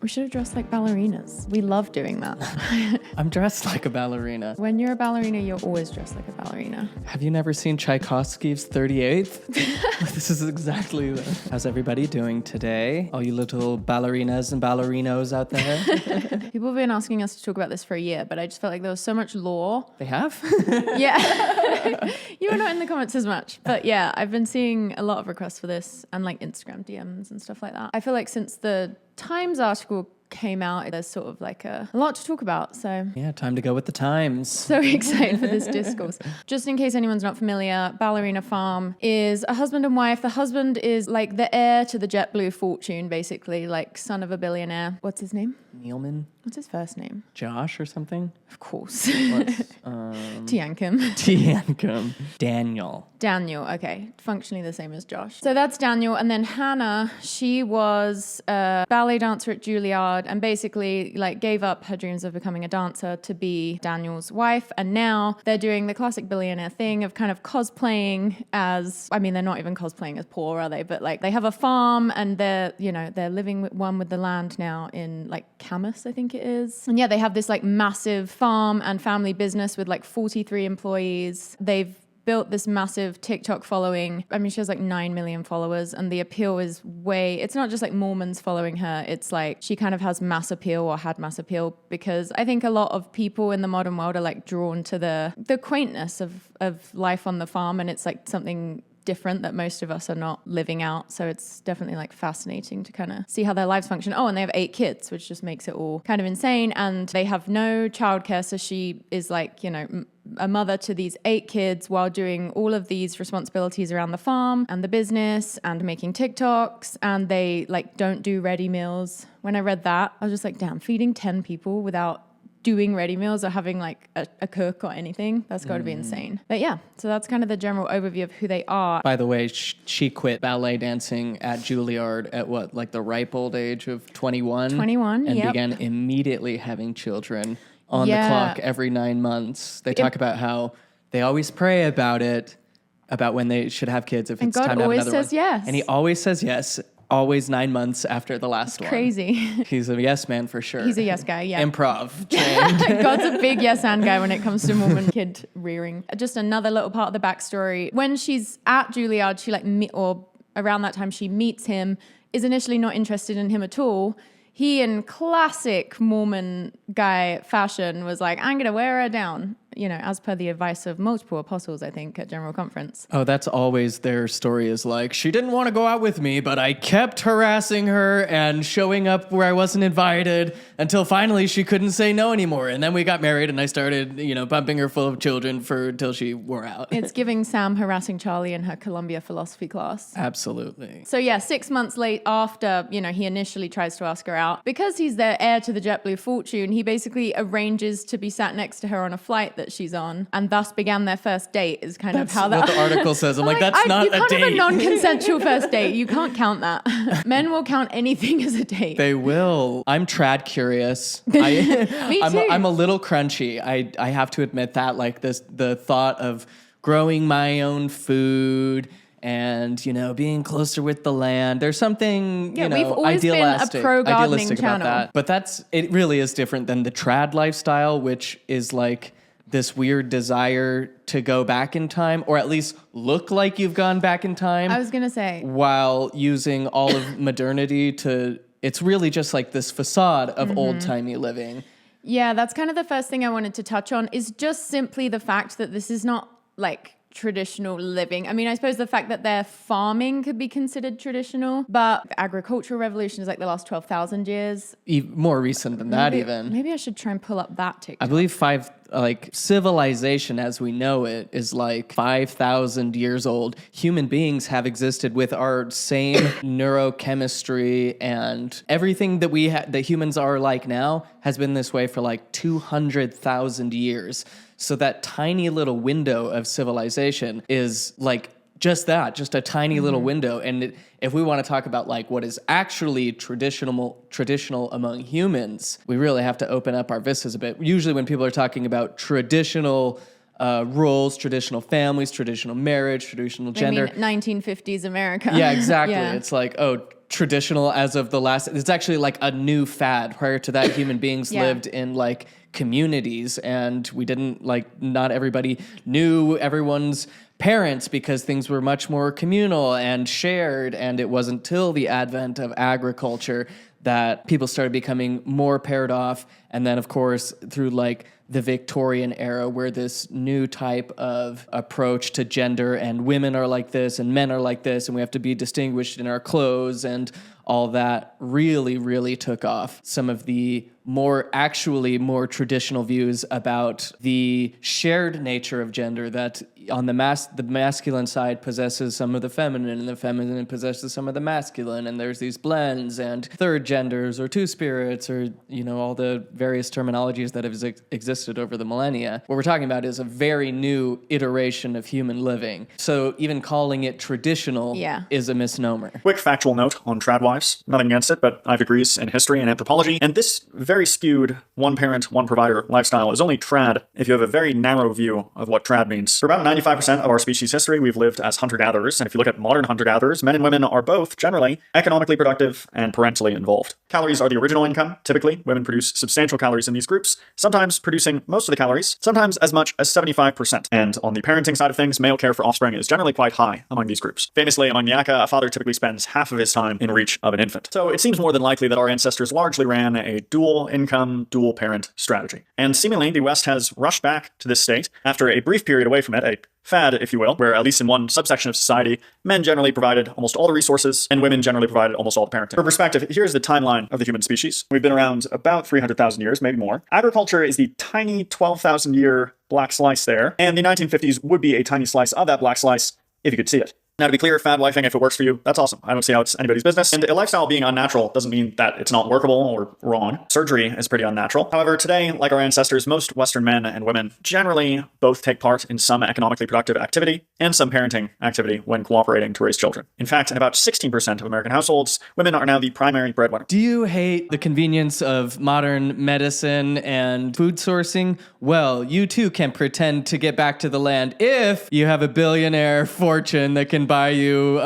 We should have dressed like ballerinas. We love doing that. I'm dressed like a ballerina. When you're a ballerina, you're always dressed like a ballerina. Have you never seen Tchaikovsky's 38th? This is exactly How's everybody doing today? All you little ballerinas and ballerinos out there. People have been asking us to talk about this for a year, but I just felt like there was so much lore. They have? Yeah. You were not in the comments as much. But yeah, I've been seeing a lot of requests for this and like Instagram DMs and stuff like that. I feel like since the Times article came out, there's sort of like a lot to talk about. So Yeah, time to go with the times. so excited for this discourse. Just in case anyone's not familiar, Ballerina Farm is a husband and wife. The husband is like the heir to the JetBlue fortune, basically, like son of a billionaire. What's his name? Neilman? What's his first name? Josh or something? Of course. What's, Tiankim. Tiankum. Daniel. Daniel, okay. Functionally the same as Josh. So that's Daniel. And then Hannah, she was a ballet dancer at Juilliard and basically like gave up her dreams of becoming a dancer to be Daniel's wife. And now they're doing the classic billionaire thing of kind of cosplaying as, I mean, they're not even cosplaying as poor, are they? But like they have a farm and they're, you know, they're living with the land now in like Camas, I think it is. And yeah, they have this like massive farm and family business with like 43 employees. They've built this massive TikTok following. I mean, she has like 9 million followers and the appeal is it's not just like Mormons following her. It's like she kind of has mass appeal or had mass appeal because I think a lot of people in the modern world are like drawn to the quaintness of life on the farm. And it's like something different that most of us are not living out. So it's definitely like fascinating to kind of see how their lives function. Oh, and they have 8 kids, which just makes it all kind of insane. And they have no childcare. So she is like, you know, a mother to these 8 kids while doing all of these responsibilities around the farm and the business and making TikToks. And they like don't do ready meals. When I read that, I was just like, damn, feeding 10 people without doing ready meals or having like a cook or anything, that's got to be insane. But yeah, so that's kind of the general overview of who they are. By the way, she quit ballet dancing at Juilliard at what, like the ripe old age of 21? 21, and yep. began immediately having children on the clock every 9 months. They talk about how they always pray about when they should have kids if it's God time to have another one. always says yes. And he always says yes. Always 9 months after the last one. Crazy. He's a yes man for sure. He's a yes guy, yeah. Improv trained. God's a big yes and guy when it comes to Mormon kid rearing. Just another little part of the backstory. When she's at Juilliard, she or around that time she meets him, is initially not interested in him at all. He, in classic Mormon guy fashion, was like, I'm going to wear her down, you know, as per the advice of multiple apostles, I think, at General Conference. Oh, that's always their story is like, she didn't want to go out with me, but I kept harassing her and showing up where I wasn't invited until finally she couldn't say no anymore. And then we got married and I started, you know, pumping her full of children until she wore out. It's giving Sam harassing Charlie in her Columbia philosophy class. Absolutely. So yeah, 6 months late after, you know, he initially tries to ask her out. Because he's the heir to the JetBlue fortune, he basically arranges to be sat next to her on a flight that she's on, and thus began their first date. Is kind That's of how what the article says. I'm like, that's not a date. You can't have a non-consensual first date. You can't count that. Men will count anything as a date. They will. I'm trad curious. Me too. I'm a little crunchy. I have to admit that. Like the thought of growing my own food and, you know, being closer with the land. There's something, you know, we've always been a pro-gardening channel. About that. But it really is different than the trad lifestyle, which is like this weird desire to go back in time, or at least look like you've gone back in time. I was going to say. While using all of modernity it's really just like this facade of old-timey living. Yeah, that's kind of the first thing I wanted to touch on is just simply the fact that this is not like traditional living. I mean, I suppose the fact that they're farming could be considered traditional, but the agricultural revolution is like the last 12,000 years. More recent than that even. Maybe I should try and pull up that TikTok. I believe civilization as we know it is like 5,000 years old. Human beings have existed with our same neurochemistry and everything that that humans are like now has been this way for like 200,000 years. So that tiny little window of civilization is like just a tiny little window. And if we want to talk about like what is actually traditional among humans, we really have to open up our vistas a bit. Usually when people are talking about traditional roles, traditional families, traditional marriage, traditional gender. I mean, 1950s America. Yeah, exactly. Yeah. It's like, oh, traditional as of the last, it's actually like a new fad. Prior to that, human beings lived in like communities, and we didn't like, not everybody knew everyone's parents because things were much more communal and shared. And it wasn't till the advent of agriculture that people started becoming more paired off. And then, of course, through like the Victorian era, where this new type of approach to gender, and women are like this and men are like this, and we have to be distinguished in our clothes and all that, really, really took off. Some of the more traditional views about the shared nature of gender, that on the masculine side possesses some of the feminine, and the feminine possesses some of the masculine, and there's these blends and third genders or two spirits, or all the various terminologies that have existed over the millennia. What we're talking about is a very new iteration of human living. So even calling it traditional is a misnomer. Quick factual note on trad wives. Nothing against it, but I have degrees in history and anthropology, and this very skewed one-parent, one-provider lifestyle is only trad if you have a very narrow view of what trad means. For about 95% of our species history, we've lived as hunter-gatherers, and if you look at modern hunter-gatherers, men and women are both generally economically productive and parentally involved. Calories are the original income. Typically, women produce substantial calories in these groups, sometimes producing most of the calories, sometimes as much as 75%. And on the parenting side of things, male care for offspring is generally quite high among these groups. Famously, among Yaka, a father typically spends half of his time in reach of an infant. So it seems more than likely that our ancestors largely ran a dual income, dual parent strategy. And seemingly, the West has rushed back to this state after a brief period away from it, a fad, if you will, where at least in one subsection of society, men generally provided almost all the resources and women generally provided almost all the parenting. For perspective, here's the timeline of the human species. We've been around about 300,000 years, maybe more. Agriculture is the tiny 12,000 year black slice there, and the 1950s would be a tiny slice of that black slice if you could see it. Now, to be clear, fad wifing, if it works for you, that's awesome. I don't see how it's anybody's business. And a lifestyle being unnatural doesn't mean that it's not workable or wrong. Surgery is pretty unnatural. However, today, like our ancestors, most Western men and women generally both take part in some economically productive activity and some parenting activity when cooperating to raise children. In fact, in about 16% of American households, women are now the primary breadwinner. Do you hate the convenience of modern medicine and food sourcing? Well, you too can pretend to get back to the land if you have a billionaire fortune that can buy you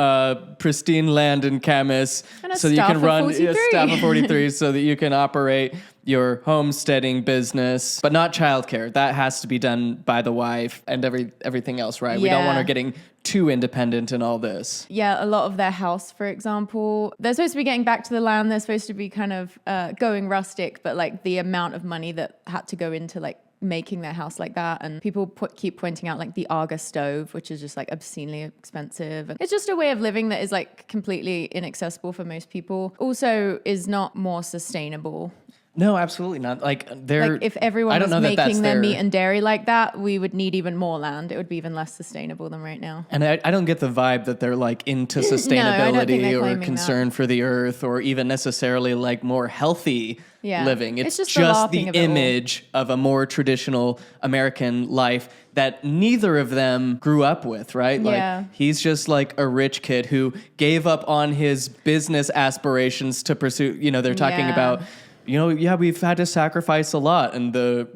pristine land in Camas so that you can run a staff of 43 so that you can operate your homesteading business, but not childcare. That has to be done by the wife and everything else, right? We don't want her getting too independent in all this. Yeah, a lot of their house, for example, they're supposed to be getting back to the land. They're supposed to be kind of going rustic, but like the amount of money that had to go into like making their house like that, and people keep pointing out like the Arga stove, which is just like obscenely expensive, and it's just a way of living that is like completely inaccessible for most people. Also is not more sustainable. No, absolutely not. Like if everyone was making their meat and dairy like that, we would need even more land. It would be even less sustainable than right now. And I don't get the vibe that they're like into sustainability or concern for the earth, or even necessarily like more healthy living. It's just the image of a more traditional American life that neither of them grew up with, right? Like he's just like a rich kid who gave up on his business aspirations to pursue, they're talking about, we've had to sacrifice a lot. And the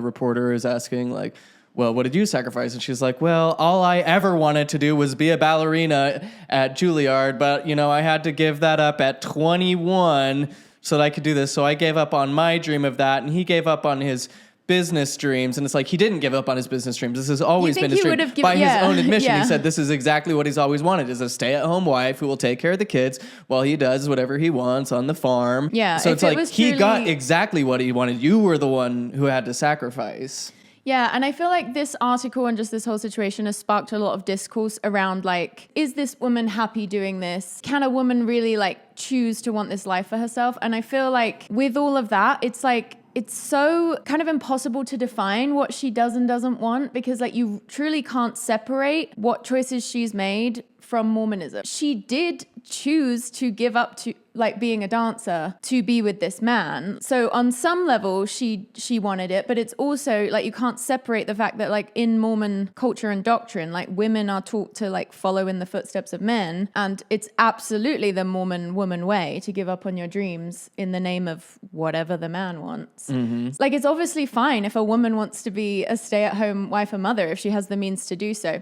reporter is asking like, well, what did you sacrifice? And she's like, well, all I ever wanted to do was be a ballerina at Juilliard, but, I had to give that up at 21 so that I could do this. So I gave up on my dream of that, and he gave up on his business dreams. And it's like, he didn't give up on his business dreams. This has always been his dream. By his own admission, he said this is exactly what he's always wanted, is a stay-at-home wife who will take care of the kids while he does whatever he wants on the farm. Yeah. So it's like, he got exactly what he wanted. You were the one who had to sacrifice. Yeah, and I feel like this article and just this whole situation has sparked a lot of discourse around like, is this woman happy doing this? Can a woman really like choose to want this life for herself? And I feel like with all of that, it's like, it's so kind of impossible to define what she does and doesn't want, because like you truly can't separate what choices she's made from Mormonism. She did choose to give up to like being a dancer to be with this man. So on some level she wanted it, but it's also like you can't separate the fact that like in Mormon culture and doctrine, like women are taught to like follow in the footsteps of men, and it's absolutely the Mormon woman way to give up on your dreams in the name of whatever the man wants. Mm-hmm. Like it's obviously fine if a woman wants to be a stay-at-home wife or mother if she has the means to do so.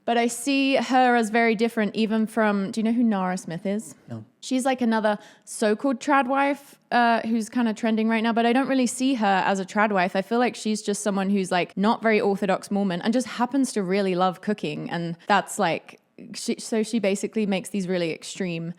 But I see her as very different even from, do you know who Nara Smith is? No. She's like another so-called trad wife who's kind of trending right now, but I don't really see her as a trad wife. I feel like she's just someone who's like not very orthodox Mormon and just happens to really love cooking. And that's like, she basically makes these really extreme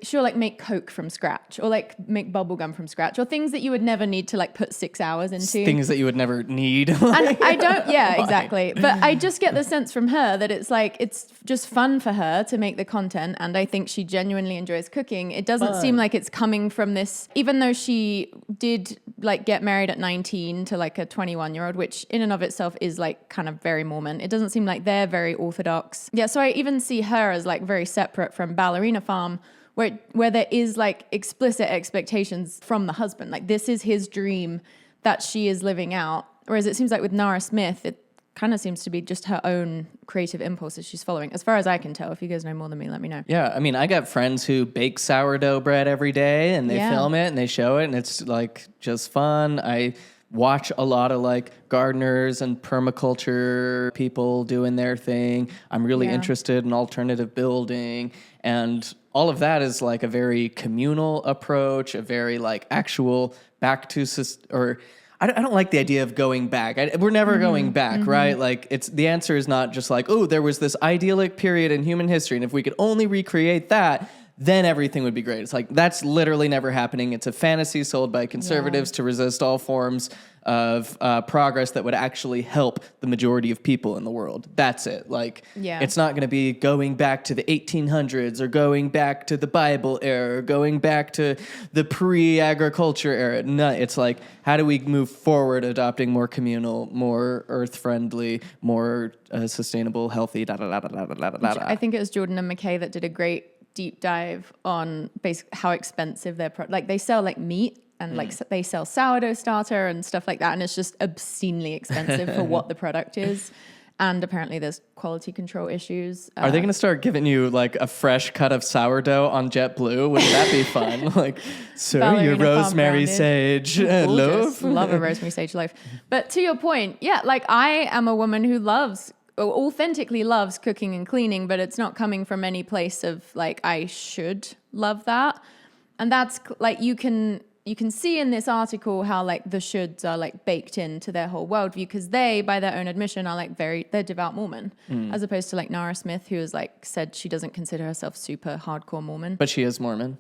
she'll like make Coke from scratch or like make bubble gum from scratch or things that you would never need to like put 6 hours into. Things that you would never need. And I don't, yeah, exactly. But I just get the sense from her that it's like, it's just fun for her to make the content. And I think she genuinely enjoys cooking. It doesn't seem like it's coming from this, even though she did like get married at 19 to like a 21-year-old, which in and of itself is like kind of very Mormon. It doesn't seem like they're very orthodox. Yeah. So I even see her as like very separate from Ballerina Farm, where there is like explicit expectations from the husband. Like this is his dream that she is living out. Whereas it seems like with Nara Smith, it kind of seems to be just her own creative impulses she's following, as far as I can tell. If you guys know more than me, let me know. Yeah, I mean, I got friends who bake sourdough bread every day and they film it and they show it and it's like just fun. I watch a lot of like gardeners and permaculture people doing their thing. I'm really interested in alternative building, and all of that is like a very communal approach, a very like actual back to or I don't like the idea of going back. We're never going back, right? Like the answer is not just like, oh, there was this idyllic period in human history, and if we could only recreate that, then everything would be great. It's like, that's literally never happening. It's a fantasy sold by conservatives to resist all forms of progress that would actually help the majority of people in the world. That's it. Like, it's not going to be going back to the 1800s or going back to the Bible era or going back to the pre-agriculture era. No, it's like, how do we move forward adopting more communal, more earth-friendly, more sustainable, healthy, I think it was Jordan and McKay that did a great deep dive on how expensive their like they sell like meat and like they sell sourdough starter and stuff like that, and it's just obscenely expensive for what the product is. And apparently there's quality control issues. Are they going to start giving you like a fresh cut of sourdough on JetBlue? Wouldn't that be fun? Like, sir, your rosemary sage loaf. Love a rosemary sage loaf. But to your point, like I am a woman who authentically loves cooking and cleaning, but it's not coming from any place of like, I should love that. And that's like, you can see in this article how like the shoulds are like baked into their whole worldview, because they, by their own admission, are like they're devout Mormon, as opposed to like Nara Smith, who has like said she doesn't consider herself super hardcore Mormon. But she is Mormon.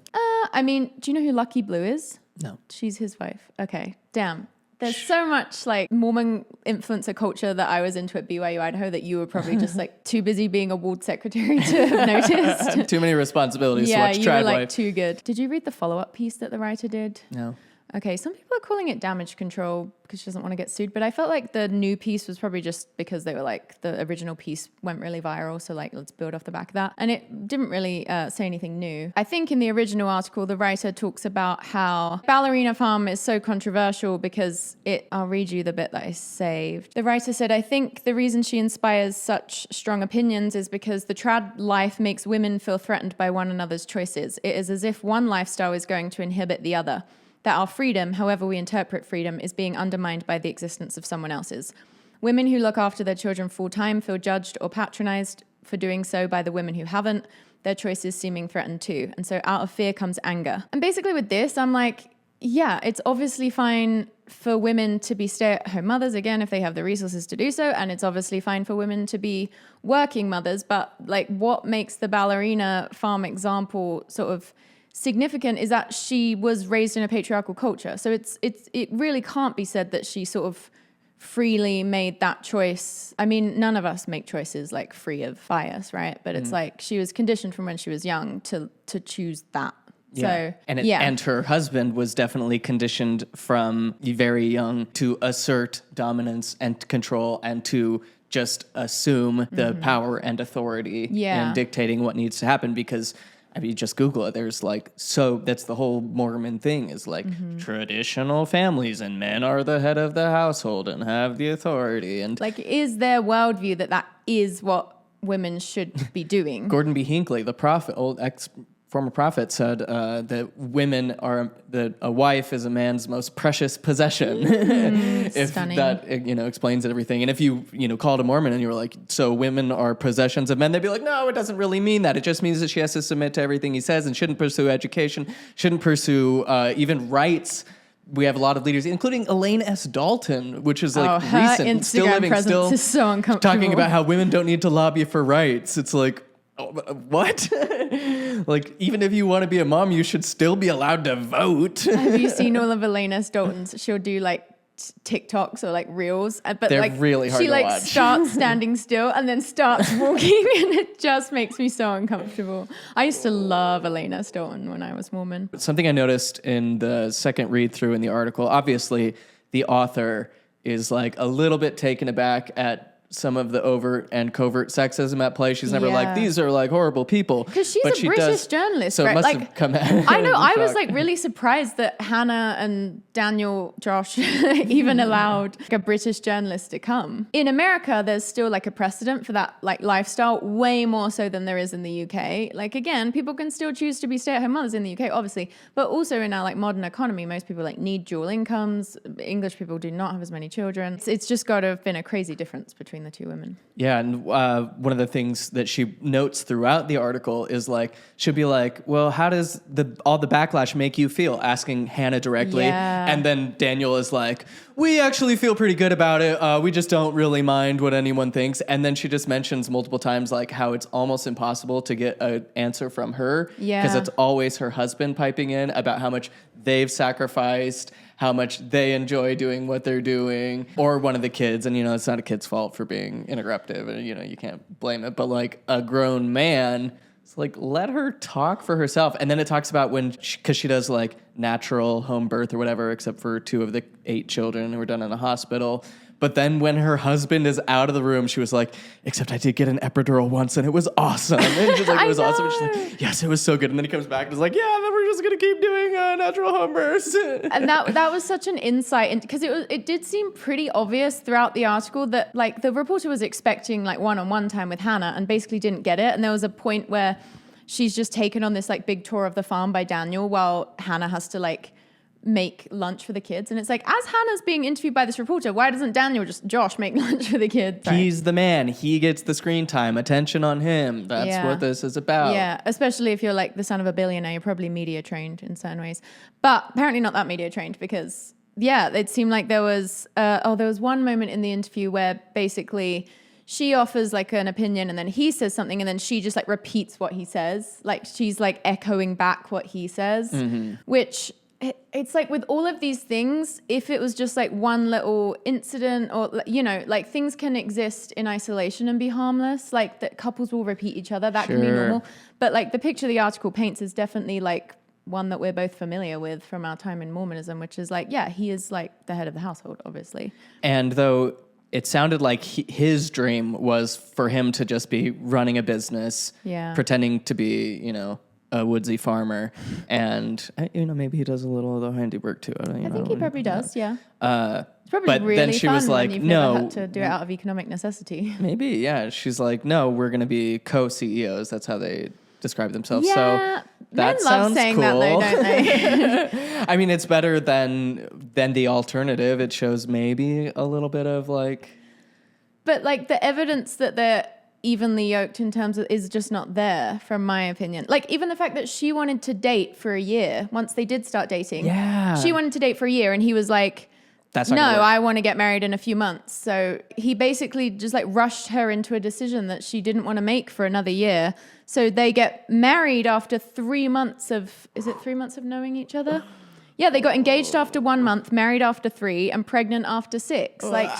I mean, do you know who Lucky Blue is? No. She's his wife. Okay. Damn. There's so much like Mormon influencer culture that I was into at BYU Idaho that you were probably just like too busy being a ward secretary to have noticed. Too many responsibilities to watch you Trad were like Wife. too good. Did you read the follow-up piece that the writer did? No. Okay, some people are calling it damage control because she doesn't want to get sued, but I felt like the new piece was probably just because they were like, the original piece went really viral, so like, let's build off the back of that. And it didn't really say anything new. I think in the original article, the writer talks about how Ballerina Farm is so controversial because I'll read you the bit that I saved. The writer said, I think the reason she inspires such strong opinions is because the trad life makes women feel threatened by one another's choices. It is as if one lifestyle is going to inhibit the other. That our freedom, however we interpret freedom, is being undermined by the existence of someone else's. Women who look after their children full-time feel judged or patronized for doing so by the women who haven't, their choices seeming threatened too. And so out of fear comes anger. And basically with this, I'm like, yeah, it's obviously fine for women to be stay-at-home mothers, again, if they have the resources to do so, and it's obviously fine for women to be working mothers, but like what makes the Ballerina Farm example sort of significant is that she was raised in a patriarchal culture. So it really can't be said that she sort of freely made that choice. I mean, none of us make choices like free of bias, right? But it's like she was conditioned from when she was young to choose that. Yeah. So, and her husband was definitely conditioned from very young to assert dominance and control and to just assume the power and authority in dictating what needs to happen, because I mean, just Google it. There's like, so that's the whole Mormon thing is like traditional families and men are the head of the household and have the authority. And like, is their worldview that is what women should be doing? Gordon B. Hinckley, the prophet, old former prophet said that that a wife is a man's most precious possession. If stunning. that explains everything. And if you called a Mormon and you were like, so women are possessions of men, they'd be like, no, it doesn't really mean that. It just means that she has to submit to everything he says and shouldn't pursue education, shouldn't pursue even rights. We have a lot of leaders, including Elaine S. Dalton, which is like her recent, Instagram still living, presence is so uncomfortable. talking about how women don't need to lobby for rights. It's like, what? Like, even if you want to be a mom, you should still be allowed to vote. Have you seen all of Elaine S. Dalton's? She'll do like TikToks or like reels, but They're like really hard she to like watch. starts standing still and then starts walking, and it just makes me so uncomfortable. I used to love Elaine S. Dalton when I was Mormon. Something I noticed in the second read through in the article, obviously the author is like a little bit taken aback at some of the overt and covert sexism at play. She's never like, these are like horrible people. Because she's a British journalist, so right? it must like, have come out. I know, I was like really surprised that Hannah and Daniel, Josh, even allowed like a British journalist to come. In America, there's still like a precedent for that like lifestyle, way more so than there is in the UK. Like again, people can still choose to be stay-at-home mothers in the UK, obviously, but also in our like modern economy, most people like need dual incomes. English people do not have as many children. It's just got to have been a crazy difference between the two women. Yeah, and one of the things that she notes throughout the article is like, she'll be like, well, how does all the backlash make you feel? Asking Hannah directly. Yeah. And then Daniel is like, we actually feel pretty good about it. We just don't really mind what anyone thinks. And then she just mentions multiple times like how it's almost impossible to get an answer from her. Yeah. Because it's always her husband piping in about how much they've sacrificed, how much they enjoy doing what they're doing, or one of the kids. And, it's not a kid's fault for being interruptive, and, you can't blame it. But like a grown man, it's like, let her talk for herself. And then it talks about because she does like natural home birth or whatever, except for 2 of the 8 children who were done in a hospital. But then when her husband is out of the room, she was like, except I did get an epidural once and it was awesome. And she's like, it was awesome. And she's like, yes, it was so good. And then he comes back and is like, yeah, then we're just going to keep doing natural home births. And that was such an insight, because it did seem pretty obvious throughout the article that like the reporter was expecting like one-on-one time with Hannah and basically didn't get it. And there was a point where she's just taken on this like big tour of the farm by Daniel while Hannah has to like make lunch for the kids. And it's like, as Hannah's being interviewed by this reporter, why doesn't Josh make lunch for the kids? Right? He's the man. He gets the screen time, attention on him. That's what this is about. Yeah, especially if you're like the son of a billionaire, you're probably media trained in certain ways. But apparently not that media trained, because it seemed like there was one moment in the interview where basically she offers like an opinion and then he says something and then she just like repeats what he says. Like she's like echoing back what he says, which it's like with all of these things, if it was just like one little incident or, like things can exist in isolation and be harmless, like that couples will repeat each other. That can be normal. But like the picture the article paints is definitely like one that we're both familiar with from our time in Mormonism, which is like, he is like the head of the household, obviously. And though it sounded like his dream was for him to just be running a business, pretending to be, a woodsy farmer, and maybe he does a little of the handiwork too. I think he probably does. Yeah. It's probably but really then she fun was like, when you've "No, never had to do it out of economic necessity." Maybe, yeah. She's like, "No, we're going to be co-CEOs." That's how they describe themselves. Yeah, so that men sounds love saying cool. that though, don't they? I mean, it's better than the alternative. It shows maybe a little bit of like, but like the evidence that they're evenly yoked in terms of is just not there, from my opinion. Like even the fact that she wanted to date for a year once they did start dating. Yeah, she wanted to date for a year, and he was like, "That's not no, gonna work. I want to get married in a few months." So he basically just like rushed her into a decision that she didn't want to make for another year. So they get married after 3 months of, is it 3 months of knowing each other? Yeah, they got engaged after 1 month, married after 3, and pregnant after 6. Like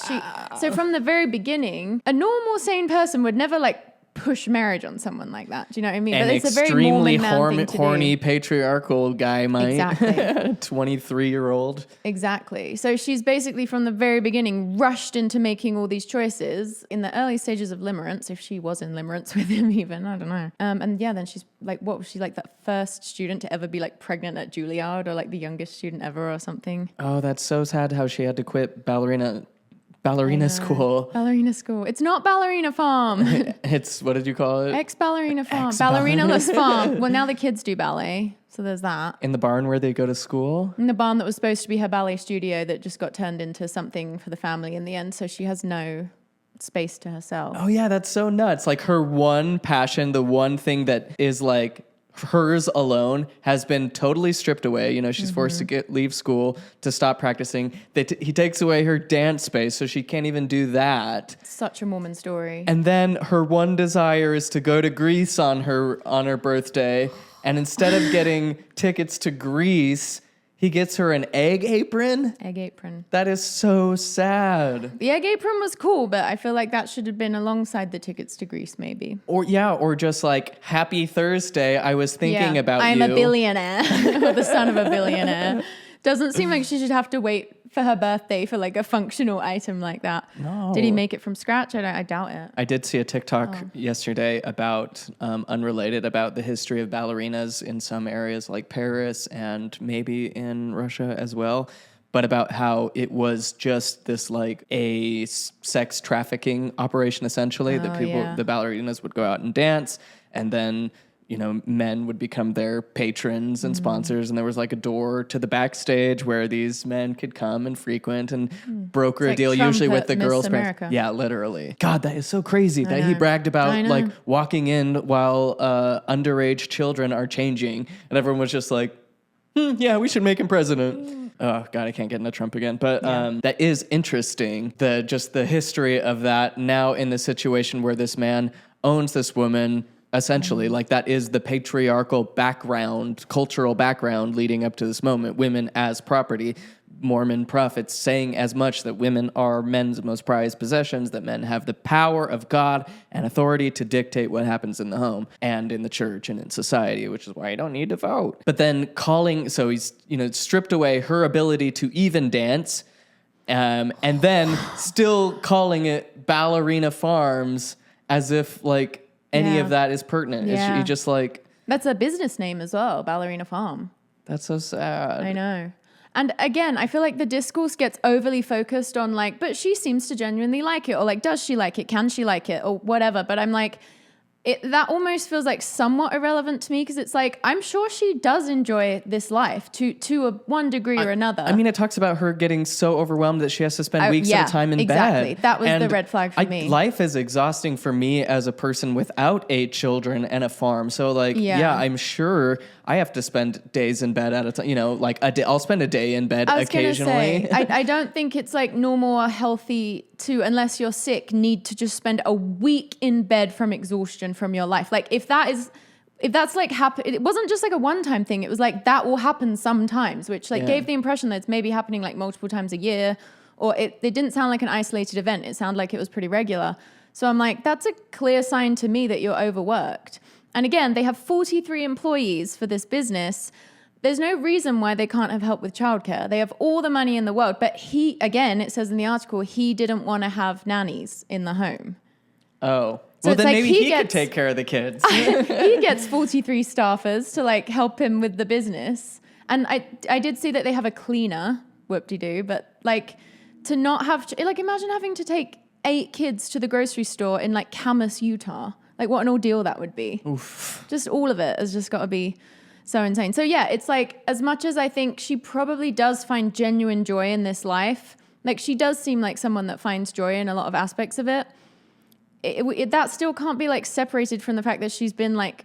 so from the very beginning, a normal sane person would never like push marriage on someone like that. Do you know what I mean? An but it's a very extremely Mormon man thing to horny do. patriarchal guy might. Exactly. 23-year-old. Exactly. So she's basically from the very beginning rushed into making all these choices in the early stages of limerence, if she was in limerence with him even, I don't know. Then she's like, what was she, like that first student to ever be like pregnant at Juilliard, or like the youngest student ever or something? Oh, that's so sad how she had to quit ballerina Ballerina school. Ballerina school. It's not Ballerina Farm. It's, what did you call it? Ex-Ballerina Farm. Ballerina-less farm. Well, now the kids do ballet. So there's that. In the barn where they go to school? In the barn that was supposed to be her ballet studio that just got turned into something for the family in the end. So she has no space to herself. Oh yeah, that's so nuts. Like her one passion, the one thing that is like hers alone has been totally stripped away. You know, she's forced to leave school to stop practicing. He takes away her dance space, so she can't even do that. Such a Mormon story. And then her one desire is to go to Greece on her birthday. And instead of getting tickets to Greece, he gets her an egg apron. Egg apron. That is so sad. The egg apron was cool, but I feel like that should have been alongside the tickets to Greece, maybe. Or just like, happy Thursday, I was thinking about I'm you. a billionaire. Or the son of a billionaire. Doesn't seem like she should have to wait for her birthday for like a functional item like that. No. Did he make it from scratch? I doubt it. I did see a TikTok yesterday about, unrelated, about the history of ballerinas in some areas like Paris and maybe in Russia as well, but about how it was just this like a sex trafficking operation essentially, that the ballerinas would go out and dance, and then, you know, men would become their patrons and sponsors, and there was like a door to the backstage where these men could come and frequent and broker a like deal, Trump usually with at the Miss girls' America. parents. Yeah, literally. God, that is so crazy that he know. bragged I about know. like walking in while underage children are changing, and everyone was just like, yeah, we should make him president. Oh God, I can't get into Trump again. But that is interesting. The history of that now in the situation where this man owns this woman. Essentially, like that is the patriarchal background, cultural background leading up to this moment. Women as property, Mormon prophets saying as much, that women are men's most prized possessions, that men have the power of God and authority to dictate what happens in the home and in the church and in society, which is why you don't need to vote. But then so he's, stripped away her ability to even dance, and then still calling it Ballerina Farms as if like any of that is pertinent. Yeah. It's just like... That's a business name as well, Ballerina Farm. That's so sad. I know. And again, I feel like the discourse gets overly focused on like, but she seems to genuinely like it, or like, does she like it? Can she like it? Or whatever. But I'm like, that almost feels like somewhat irrelevant to me, because it's like, I'm sure she does enjoy this life to one degree or another. I mean, it talks about her getting so overwhelmed that she has to spend weeks at a time in exactly. bed. That was the red flag for me. Life is exhausting for me as a person without 8 children and a farm. So like, I'm sure I have to spend days in bed at a time, like a day. I'll spend a day in bed occasionally. Say, I don't think it's like normal or healthy to, unless you're sick, need to just spend a week in bed from exhaustion from your life. Like if that's like it wasn't just like a one-time thing. It was like that will happen sometimes, which like gave the impression that it's maybe happening like multiple times a year, or it didn't sound like an isolated event. It sounded like it was pretty regular. So I'm like, that's a clear sign to me that you're overworked. And again, they have 43 employees for this business. There's no reason why they can't have help with childcare. They have all the money in the world. But it says in the article, he didn't want to have nannies in the home. Oh. So well, then like maybe he could take care of the kids. He gets 43 staffers to like help him with the business. And I did see that they have a cleaner, whoop-de-doo, but like to not have, like imagine having to take 8 kids to the grocery store in like Camas, Utah. Like what an ordeal that would be. Oof. Just all of it has just got to be so insane. So yeah, it's like, as much as I think she probably does find genuine joy in this life, like she does seem like someone that finds joy in a lot of aspects of it. That still can't be like separated from the fact that she's been like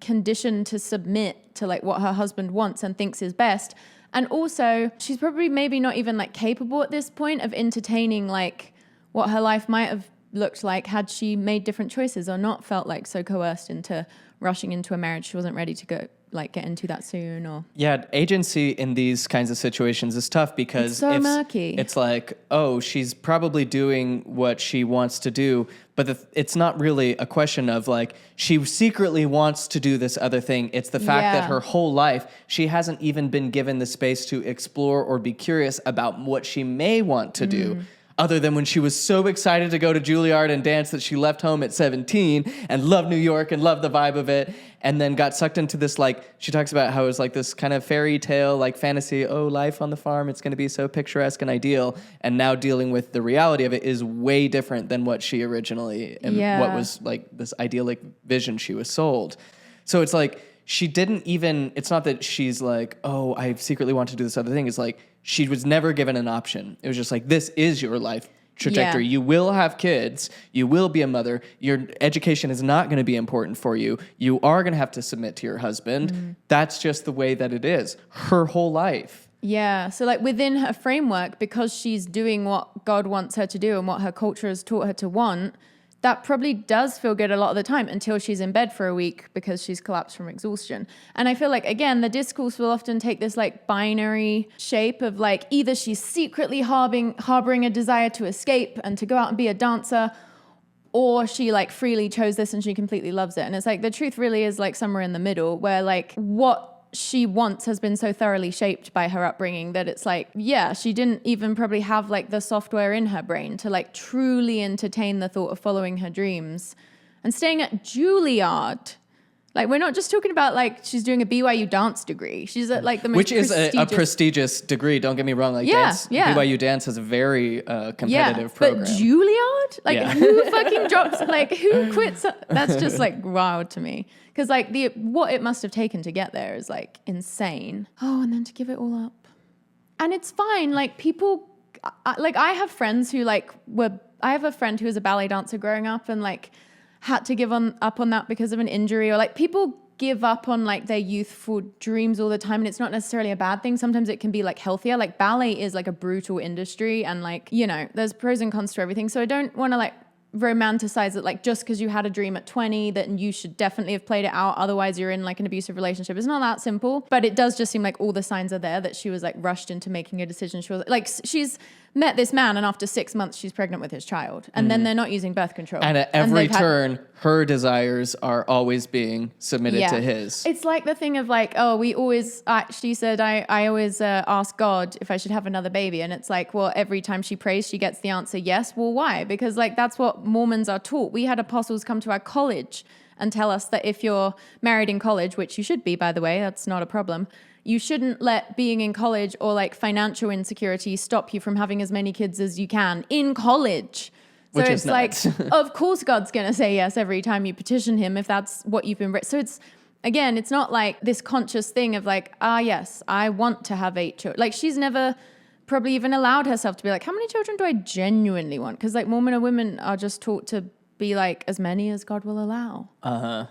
conditioned to submit to like what her husband wants and thinks is best. And also she's probably maybe not even like capable at this point of entertaining like what her life might have looked like had she made different choices, or not felt like so coerced into rushing into a marriage she wasn't ready to get into that soon. Or agency in these kinds of situations is tough, because it's so murky. It's like, oh, she's probably doing what she wants to do, but it's not really a question of like she secretly wants to do this other thing. It's the fact that her whole life she hasn't even been given the space to explore or be curious about what she may want to do. other than when she was so excited to go to Juilliard and dance that she left home at 17 and loved New York and loved the vibe of it, and then got sucked into this, like, she talks about how it was like this kind of fairy tale, like fantasy, oh, life on the farm, it's going to be so picturesque and ideal, and now dealing with the reality of it is way different than what she originally, and what was like this idyllic vision she was sold. So it's like, she didn't even, it's not that she's like, oh, I secretly want to do this other thing. It's like, she was never given an option. It was just like, this is your life trajectory. Yeah. You will have kids. You will be a mother. Your education is not going to be important for you. You are going to have to submit to your husband. Mm-hmm. That's just the way that it is. Her whole life. Yeah. So like within her framework, because she's doing what God wants her to do and what her culture has taught her to want, that probably does feel good a lot of the time until she's in bed for a week because she's collapsed from exhaustion. And I feel like, again, the discourse will often take this like binary shape of like either she's secretly harboring a desire to escape and to go out and be a dancer, or she like freely chose this and she completely loves it. And it's like the truth really is like somewhere in the middle where like what she wants has been so thoroughly shaped by her upbringing that it's like, yeah, she didn't even probably have like the software in her brain to like truly entertain the thought of following her dreams and staying at Juilliard. Like, we're not just talking about like she's doing a BYU dance degree. She's at like the most prestigious... a prestigious degree. Don't get me wrong. Like, BYU dance has a very competitive program. But Juilliard? Like, who fucking drops? Like, who quits? That's just like wild to me. Because like what it must have taken to get there is like insane. Oh, and then to give it all up. And it's fine. Like people, like I have friends who like I have a friend who was a ballet dancer growing up and like had to give up on that because of an injury, or like people give up on like their youthful dreams all the time, and it's not necessarily a bad thing. Sometimes it can be like healthier. Like ballet is like a brutal industry, and like, you know, there's pros and cons to everything. So I don't want to like romanticize it like just because you had a dream at 20 that you should definitely have played it out, otherwise you're in like an abusive relationship. It's not that simple, but it does just seem like all the signs are there that she was like rushed into making a decision. She was like, she's met this man and after 6 months she's pregnant with his child, and then they're not using birth control, and at every turn her desires are always being submitted to his. It's like the thing of like, oh, we always she said I always ask God if I should have another baby, and it's like, well, every time she prays she gets the answer yes. Well, why? Because like that's what Mormons are taught. We had apostles come to our college and tell us that if you're married in college, which you should be, by the way, that's not a problem, you shouldn't let being in college or like financial insecurity stop you from having as many kids as you can in college. So which it's like, of course God's going to say yes every time you petition him if that's what you've been... So it's, again, it's not like this conscious thing of like, yes, I want to have 8 children. Like she's never probably even allowed herself to be like, how many children do I genuinely want? Because like Mormon women are just taught to be like as many as God will allow. Uh-huh.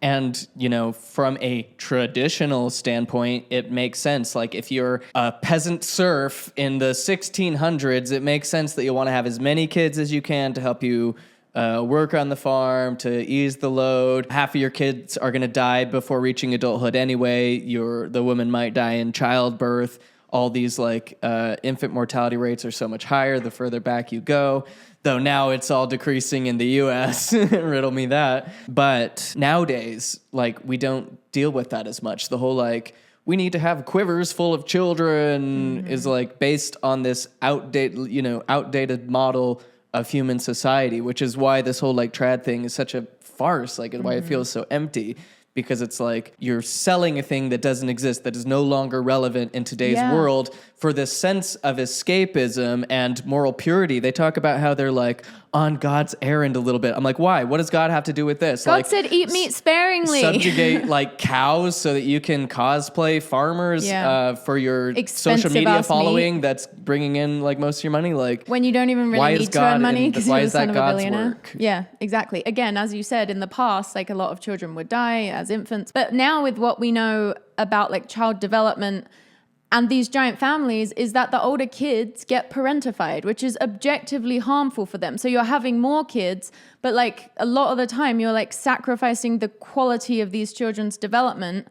And, you know, from a traditional standpoint, it makes sense. Like, if you're a peasant serf in the 1600s, it makes sense that you want to have as many kids as you can to help you work on the farm, to ease the load. Half of your kids are going to die before reaching adulthood anyway. The woman might die in childbirth. All these, like, infant mortality rates are so much higher the further back you go. Though now it's all decreasing in the U.S. Riddle me that. But nowadays, like, we don't deal with that as much. The whole, like, we need to have quivers full of children is, like, based on this outdated model of human society, which is why this whole, like, trad thing is such a farce, like, and why it feels so empty. Because it's like you're selling a thing that doesn't exist, that is no longer relevant in today's world, for this sense of escapism and moral purity. They talk about how they're like on God's errand a little bit. I'm like, why? What does God have to do with this? God like, said eat meat sparingly. Subjugate like cows so that you can cosplay farmers for your Expensive social media ass following meat. That's bringing in like most of your money. Like, when you don't even really need to earn money because you're the son of a billionaire. Work? Yeah, exactly. Again, as you said, in the past, like a lot of children would die as infants. But now with what we know about like child development and these giant families, is that the older kids get parentified, which is objectively harmful for them. So you're having more kids, but like a lot of the time you're like sacrificing the quality of these children's development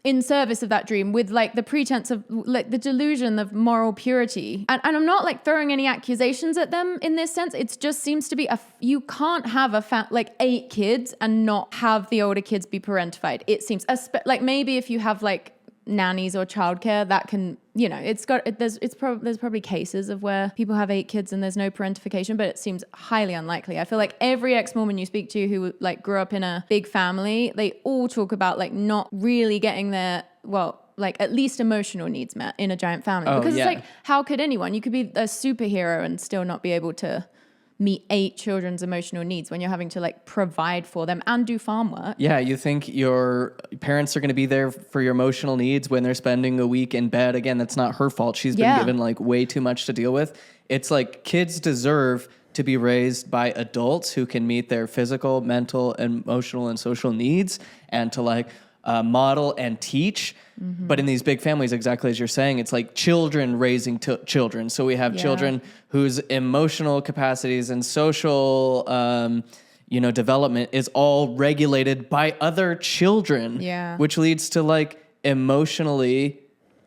in service of that dream with like the pretense of like the delusion of moral purity. And I'm not like throwing any accusations at them in this sense. It just seems to be you can't have like 8 kids and not have the older kids be parentified. It seems like maybe if you have like nannies or childcare, that can, there's probably cases of where people have 8 kids and there's no parentification, but it seems highly unlikely. I feel like every ex-Mormon you speak to who like grew up in a big family, they all talk about like not really getting their, like at least emotional needs met in a giant family. Because it's like, how could anyone? You could be a superhero and still not be able to meet 8 children's emotional needs when you're having to like provide for them and do farm work. Yeah, you think your parents are going to be there for your emotional needs when they're spending a week in bed. Again, that's not her fault. She's been given like way too much to deal with. It's like kids deserve to be raised by adults who can meet their physical, mental, emotional, and social needs, and to like model and teach. But in these big families, exactly as you're saying, it's like children raising children. So we have children whose emotional capacities and social, development is all regulated by other children, which leads to like emotionally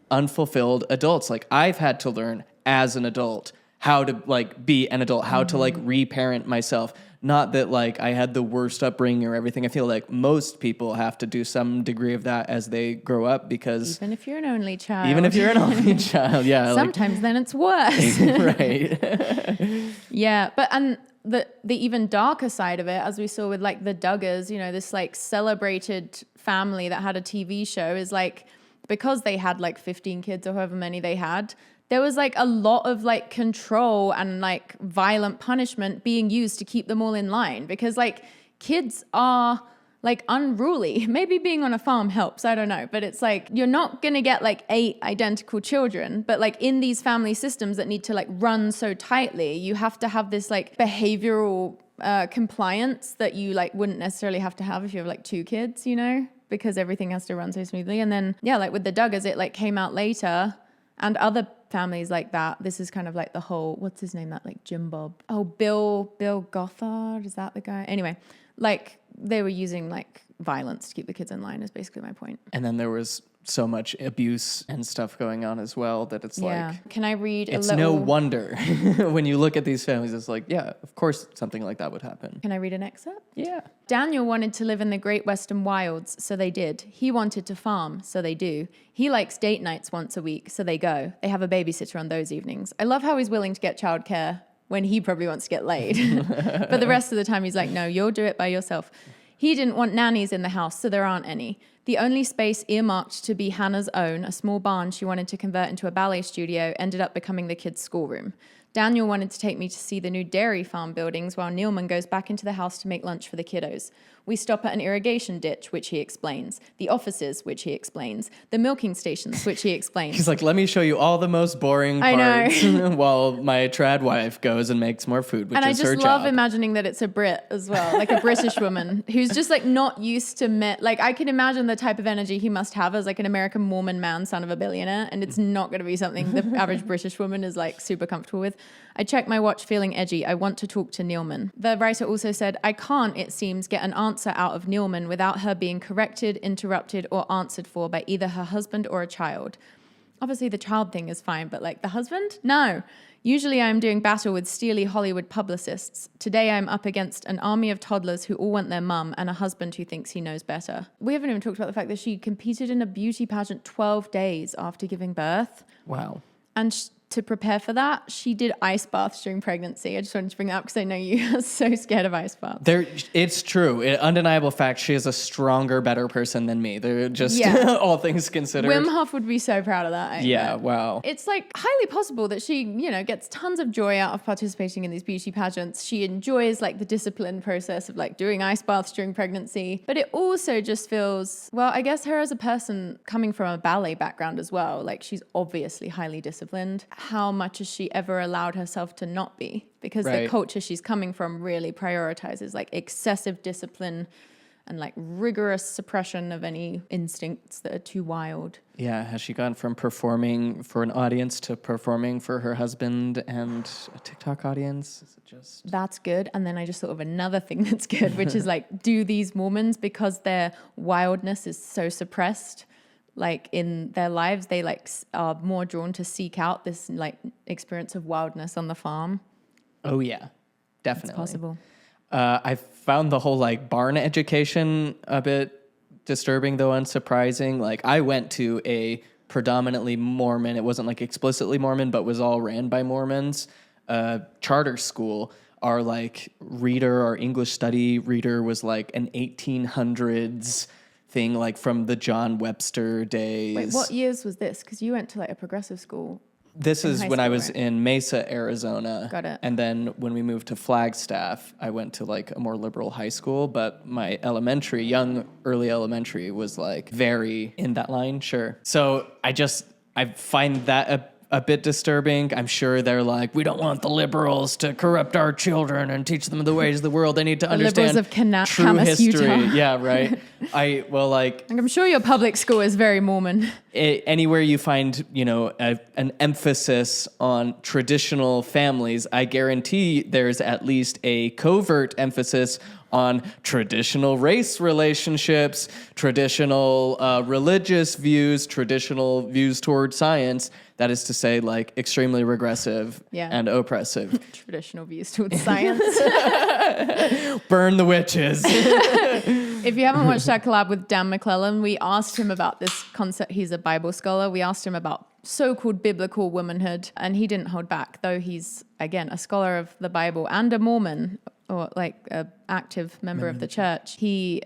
unfulfilled adults. Like I've had to learn as an adult how to like be an adult, how to like reparent myself. Not that like I had the worst upbringing or everything. I feel like most people have to do some degree of that as they grow up, because even if you're an only child, yeah, sometimes then it's worse. Right. Yeah, but and the even darker side of it, as we saw with like the Duggars, this like celebrated family that had a TV show, is like because they had like 15 kids or however many they had, there was like a lot of like control and like violent punishment being used to keep them all in line, because like kids are like unruly. Maybe being on a farm helps, I don't know, but it's like you're not going to get like 8 identical children, but like in these family systems that need to like run so tightly, you have to have this like behavioral compliance that you like wouldn't necessarily have to have if you have like 2 kids, because everything has to run so smoothly. And then like with the Duggars, it like came out later, and other families like that. This is kind of like the whole, what's his name, that like Jim Bob? Oh, Bill Gothard, is that the guy? Anyway, like they were using like violence to keep the kids in line is basically my point. And then there was so much abuse and stuff going on as well that it's like... Can I read a little... It's no wonder when you look at these families, it's like, yeah, of course something like that would happen. Can I read an excerpt? Yeah. Daniel wanted to live in the Great Western Wilds, so they did. He wanted to farm, so they do. He likes date nights once a week, so they go. They have a babysitter on those evenings. I love how he's willing to get childcare when he probably wants to get laid. But the rest of the time he's like, no, you'll do it by yourself. He didn't want nannies in the house, so there aren't any. The only space earmarked to be Hannah's own, a small barn she wanted to convert into a ballet studio, ended up becoming the kids' schoolroom. Daniel wanted to take me to see the new dairy farm buildings while Neilman goes back into the house to make lunch for the kiddos. We stop at an irrigation ditch, which he explains. The offices, which he explains. The milking stations, which he explains. He's like, let me show you all the most boring parts while my trad wife goes and makes more food, which is her job. And I just love imagining that it's a Brit as well, like a British woman who's just like not used to like I can imagine the type of energy he must have as like an American Mormon man, son of a billionaire, and it's not going to be something the average British woman is like super comfortable with. I check my watch feeling edgy. I want to talk to Neilman. The writer also said, I can't, it seems, get an answer out of Neilman without her being corrected, interrupted, or answered for by either her husband or a child. Obviously, the child thing is fine, but like the husband? No. Usually I'm doing battle with steely Hollywood publicists. Today I'm up against an army of toddlers who all want their mum and a husband who thinks he knows better. We haven't even talked about the fact that she competed in a beauty pageant 12 days after giving birth. Wow. And to prepare for that, she did ice baths during pregnancy. I just wanted to bring that up because I know you are so scared of ice baths. It's true. Undeniable fact, she is a stronger, better person than me. They're just, all things considered. Wim Hof would be so proud of that. Wow. It's like highly possible that she, gets tons of joy out of participating in these beauty pageants. She enjoys like the discipline process of like doing ice baths during pregnancy. But it also just feels, well, I guess her as a person coming from a ballet background as well, like she's obviously highly disciplined. How much has she ever allowed herself to not be? Because the culture she's coming from really prioritizes like excessive discipline and like rigorous suppression of any instincts that are too wild. Yeah, has she gone from performing for an audience to performing for her husband and a TikTok audience? Is it just... That's good. And then I just thought of another thing that's good, which is like, do these Mormons, because their wildness is so suppressed, like in their lives, they like are more drawn to seek out this like experience of wildness on the farm? Oh yeah, definitely. It's possible. I found the whole like barn education a bit disturbing, though unsurprising. Like, I went to a predominantly Mormon, it wasn't like explicitly Mormon, but was all ran by Mormons, charter school. Our like reader, our English study reader was like an 1800s thing, like from the John Webster days. Wait, what years was this? Because you went to like a progressive school. This is when I was right? in Mesa, Arizona. Got it. And then when we moved to Flagstaff, I went to like a more liberal high school, but my early elementary was like very in that line, sure. So I find that a bit disturbing. I'm sure they're like, we don't want the liberals to corrupt our children and teach them the ways of the world. They need to understand true Kamas, history. Utah. Yeah, right. I'm sure your public school is very Mormon. Anywhere you find, an emphasis on traditional families, I guarantee there's at least a covert emphasis on traditional race relationships, traditional religious views, traditional views toward science. That is to say, like, extremely regressive and oppressive. Traditional views towards science. Burn the witches. If you haven't watched our collab with Dan McClellan, we asked him about this concept. He's a Bible scholar. We asked him about so-called biblical womanhood, and he didn't hold back, though he's, again, a scholar of the Bible and a Mormon, or like an active member of the church. He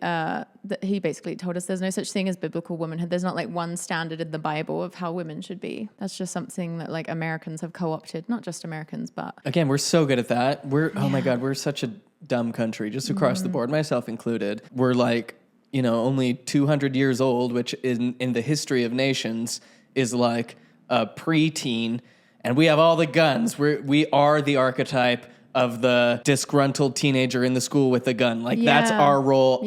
basically told us there's no such thing as biblical womanhood. There's not like one standard in the Bible of how women should be. That's just something that like Americans have co-opted, not just Americans, but... Again, we're so good at that. Oh my God, we're such a dumb country, just across the board, myself included. We're like, only 200 years old, which in the history of nations is like a preteen, and we have all the guns. We are the archetype of the disgruntled teenager in the school with a gun. Like, that's our role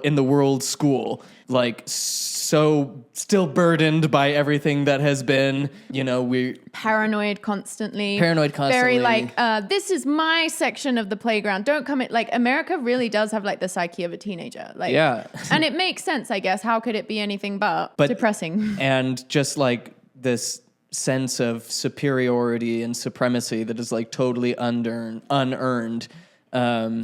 in the world school. Like, so still burdened by everything that has been, we... Paranoid constantly. Very like, this is my section of the playground. Don't come in. Like, America really does have like the psyche of a teenager. Like, yeah. And it makes sense, I guess. How could it be anything but depressing? And just like this sense of superiority and supremacy that is like totally unearned.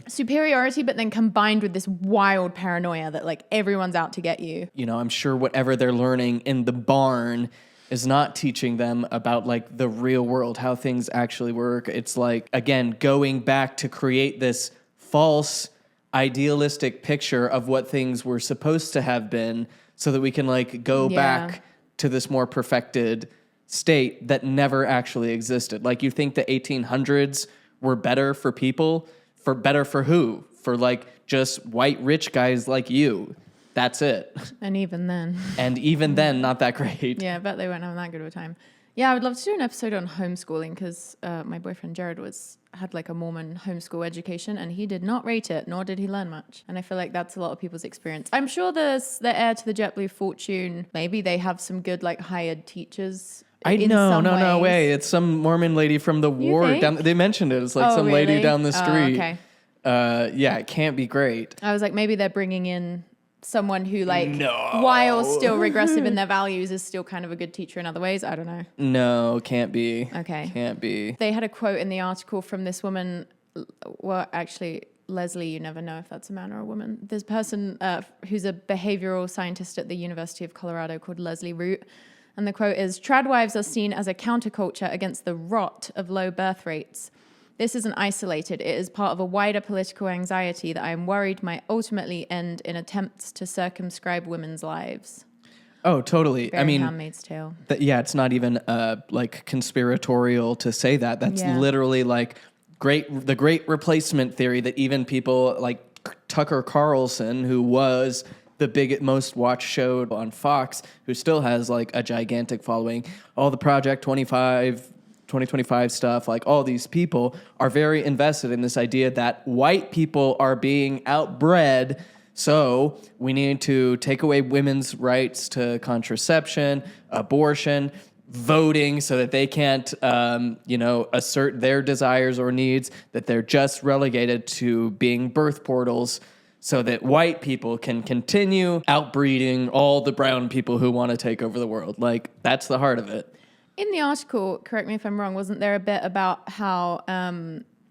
Superiority, but then combined with this wild paranoia that like everyone's out to get you. I'm sure whatever they're learning in the barn is not teaching them about like the real world, how things actually work. It's like, again, going back to create this false idealistic picture of what things were supposed to have been so that we can like go back to this more perfected state that never actually existed. Like, you think the 1800s were better for people? Better for who? For like just white rich guys like you. That's it. And even then, not that great. Yeah, I bet they weren't having that good of a time. Yeah, I would love to do an episode on homeschooling because my boyfriend Jared had like a Mormon homeschool education and he did not rate it, nor did he learn much. And I feel like that's a lot of people's experience. I'm sure the heir to the JetBlue fortune, maybe they have some good like hired teachers. No way. It's some Mormon lady from the ward down. They mentioned it. It's like some really? lady down the street. Okay. It can't be great. I was like, maybe they're bringing in someone who like, while still regressive in their values, is still kind of a good teacher in other ways. I don't know. No, can't be. Okay. Can't be. They had a quote in the article from this woman. Well, actually, Leslie, you never know if that's a man or a woman. There's a person who's a behavioral scientist at the University of Colorado called Leslie Root. And the quote is, "Tradwives are seen as a counterculture against the rot of low birth rates. This isn't isolated. It is part of a wider political anxiety that I am worried might ultimately end in attempts to circumscribe women's lives." Oh, totally. Very Handmaid's Tale. It's not even like conspiratorial to say that. That's literally like the great replacement theory that even people like Tucker Carlson, who was the most watched show on Fox, who still has like a gigantic following, all the Project 2025 stuff, like all these people are very invested in this idea that white people are being outbred. So we need to take away women's rights to contraception, abortion, voting, so that they can't, assert their desires or needs, that they're just relegated to being birth portals, so that white people can continue outbreeding all the brown people who want to take over the world. Like, that's the heart of it. In the article, correct me if I'm wrong, wasn't there a bit about how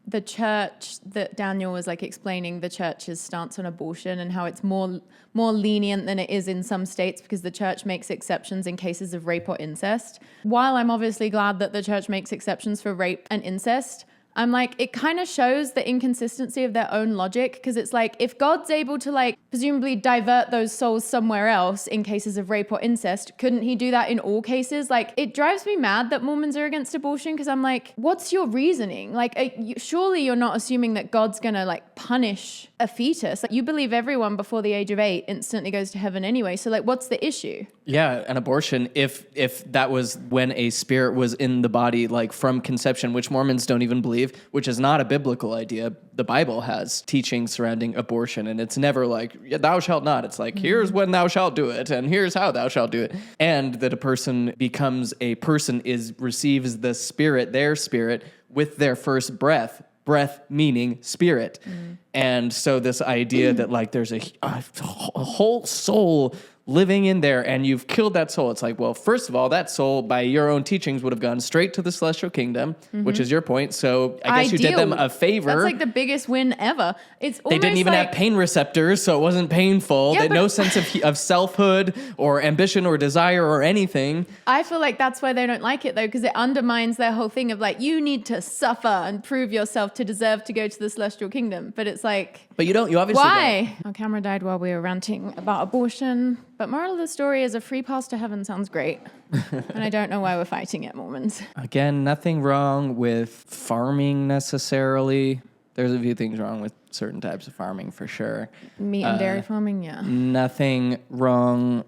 the church that Daniel was like explaining the church's stance on abortion and how it's more lenient than it is in some states because the church makes exceptions in cases of rape or incest. While I'm obviously glad that the church makes exceptions for rape and incest, I'm like, it kind of shows the inconsistency of their own logic, because it's like, if God's able to like presumably divert those souls somewhere else in cases of rape or incest, couldn't he do that in all cases? Like, it drives me mad that Mormons are against abortion, because I'm like, what's your reasoning? Like, surely you're not assuming that God's gonna like punish a fetus. Like, you believe everyone before the age of 8 instantly goes to heaven anyway. So like, what's the issue? Yeah, an abortion, if that was when a spirit was in the body, like from conception, which Mormons don't even believe, which is not a biblical idea. The Bible has teachings surrounding abortion, and it's never like, thou shalt not. It's like, here's when thou shalt do it, and here's how thou shalt do it. And that a person becomes a person receives the spirit, their spirit, with their first breath. Breath meaning spirit. And so this idea that like there's a whole soul living in there and you've killed that soul. It's like, well, first of all, that soul by your own teachings would have gone straight to the celestial kingdom, which is your point. So I guess you did them a favor. That's like the biggest win ever. It's they didn't even have pain receptors, so it wasn't painful. Yeah, they had no sense of selfhood or ambition or desire or anything. I feel like that's why they don't like it though, because it undermines their whole thing of like, you need to suffer and prove yourself to deserve to go to the celestial kingdom. But it's like, but you don't. You obviously why? Our camera died while we were ranting about abortion. But moral of the story is a free pass to heaven sounds great. And I don't know why we're fighting it, Mormons. Again, nothing wrong with farming necessarily. There's a few things wrong with certain types of farming for sure. Meat and dairy farming, yeah. Nothing wrong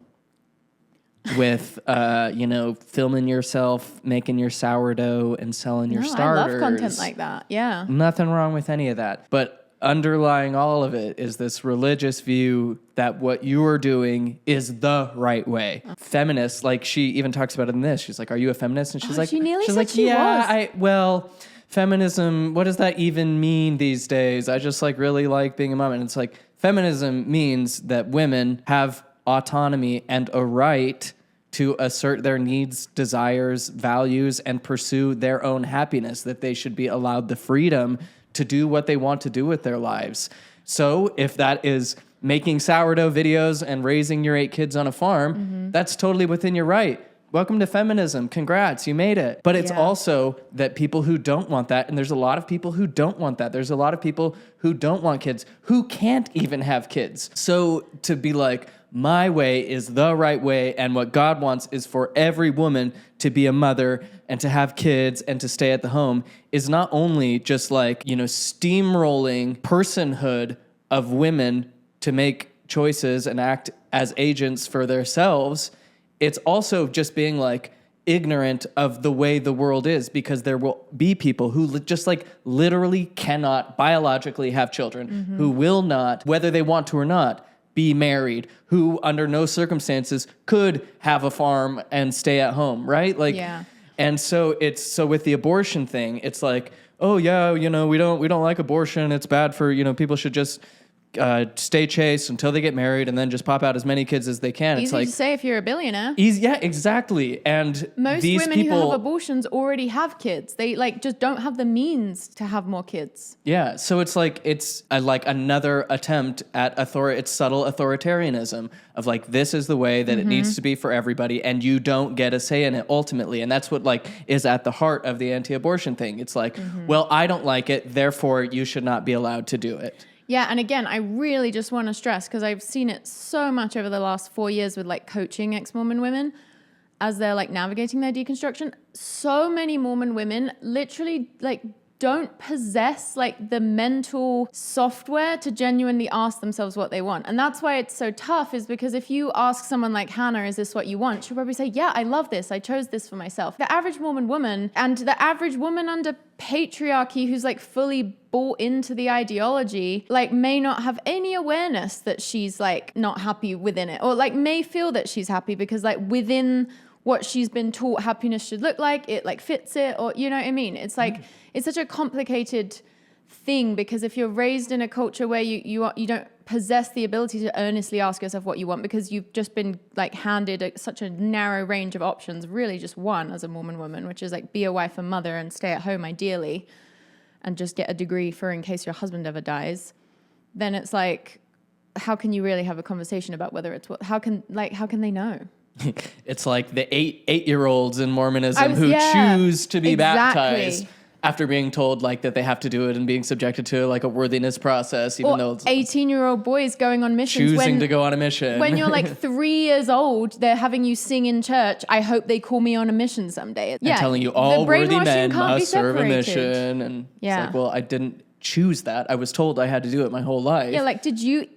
with, filming yourself, making your sourdough and selling your starters. I love content like that, yeah. Nothing wrong with any of that. But underlying all of it is this religious view that what you are doing is the right way. Feminists, like she even talks about it in this. She's like, "Are you a feminist?" And she's like, she nearly she's said like, she "Yeah, was." Feminism. What does that even mean these days? I just like really like being a mom." And it's like, feminism means that women have autonomy and a right to assert their needs, desires, values, and pursue their own happiness. That they should be allowed the freedom to do what they want to do with their lives. So if that is making sourdough videos and raising your 8 kids on a farm, that's totally within your right. Welcome to feminism. Congrats, you made it. But it's also that people who don't want that, and there's a lot of people who don't want that. There's a lot of people who don't want kids, who can't even have kids. So to be like, my way is the right way, and what God wants is for every woman to be a mother and to have kids and to stay at the home, is not only just like, steamrolling personhood of women to make choices and act as agents for themselves. It's also just being like ignorant of the way the world is, because there will be people who just like literally cannot biologically have children, who will not, whether they want to or not, be married, who under no circumstances could have a farm and stay at home, right? Like, and so so with the abortion thing, it's like, oh yeah, we don't like abortion. It's bad for, people should just stay chaste until they get married and then just pop out as many kids as they can. Easy it's like to say if you're a billionaire. Easy, yeah, exactly. And most these women who have abortions already have kids. They like just don't have the means to have more kids. Yeah, so it's like like another attempt at it's subtle authoritarianism of like, this is the way that it needs to be for everybody, and you don't get a say in it ultimately. And that's what like is at the heart of the anti-abortion thing. It's like, well, I don't like it, therefore you should not be allowed to do it. Yeah, and again, I really just want to stress, because I've seen it so much over the last 4 years with like coaching ex-Mormon women as they're like navigating their deconstruction. So many Mormon women literally like don't possess like the mental software to genuinely ask themselves what they want. And that's why it's so tough, is because if you ask someone like Hannah, is this what you want? She'll probably say, yeah, I love this. I chose this for myself. The average Mormon woman, and the average woman under patriarchy who's like fully bought into the ideology, like may not have any awareness that she's like not happy within it, or like may feel that she's happy because like within what she's been taught happiness should look like, it like fits it, or you know what I mean? It's like, it's such a complicated thing, because if you're raised in a culture where you don't possess the ability to earnestly ask yourself what you want, because you've just been like handed such a narrow range of options, really just one as a Mormon woman, which is like be a wife and mother and stay at home ideally. and just get a degree for in case your husband ever dies, then it's like, how can you really have a conversation about whether it's what, how can they know? It's like the eight-year-olds in Mormonism who choose to be baptized after being told like that they have to do it and being subjected to like a worthiness process, even though it's 18-year-old boys going on missions, choosing to go on a mission. When you're like 3 years old, they're having you sing in church, I hope they call me on a mission someday. And telling you all worthy men must serve a mission. And it's like, well, I didn't choose that. I was told I had to do it my whole life. Yeah, like did you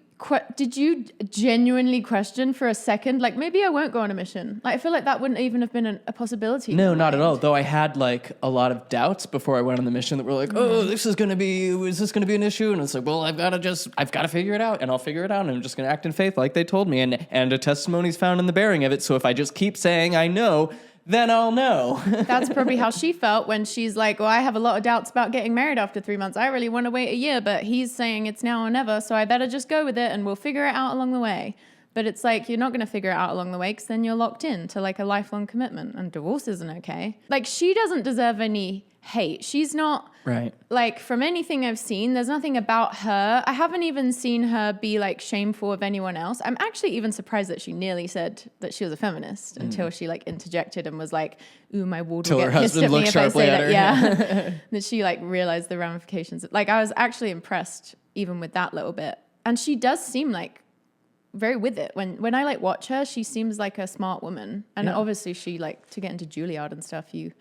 genuinely question for a second, like maybe I won't go on a mission? Like I feel like that wouldn't even have been a possibility. No, not at all. Though I had like a lot of doubts before I went on the mission that were like, oh, is this going to be an issue? And it's like, well, I've got to figure it out, and I'll figure it out, and I'm just going to act in faith like they told me, and a testimony's found in the bearing of it. So if I just keep saying I know, then I'll know. That's probably how she felt when she's like, well, I have a lot of doubts about getting married after 3 months. I really want to wait a year, but he's saying it's now or never, so I better just go with it and we'll figure it out along the way. But it's like, you're not going to figure it out along the way because then you're locked in to like a lifelong commitment, and divorce isn't okay. Like she doesn't deserve any hate. She's not, right. Like from anything I've seen, there's nothing about her. I haven't even seen her be like shameful of anyone else. I'm actually even surprised that she nearly said that she was a feminist until she like interjected and was like, ooh, my ward will get pissed at me if I say that. Yeah. That she like realized the ramifications. Like I was actually impressed even with that little bit. And she does seem like very with it. When I like watch her, she seems like a smart woman. And obviously she like, to get into Juilliard and stuff, you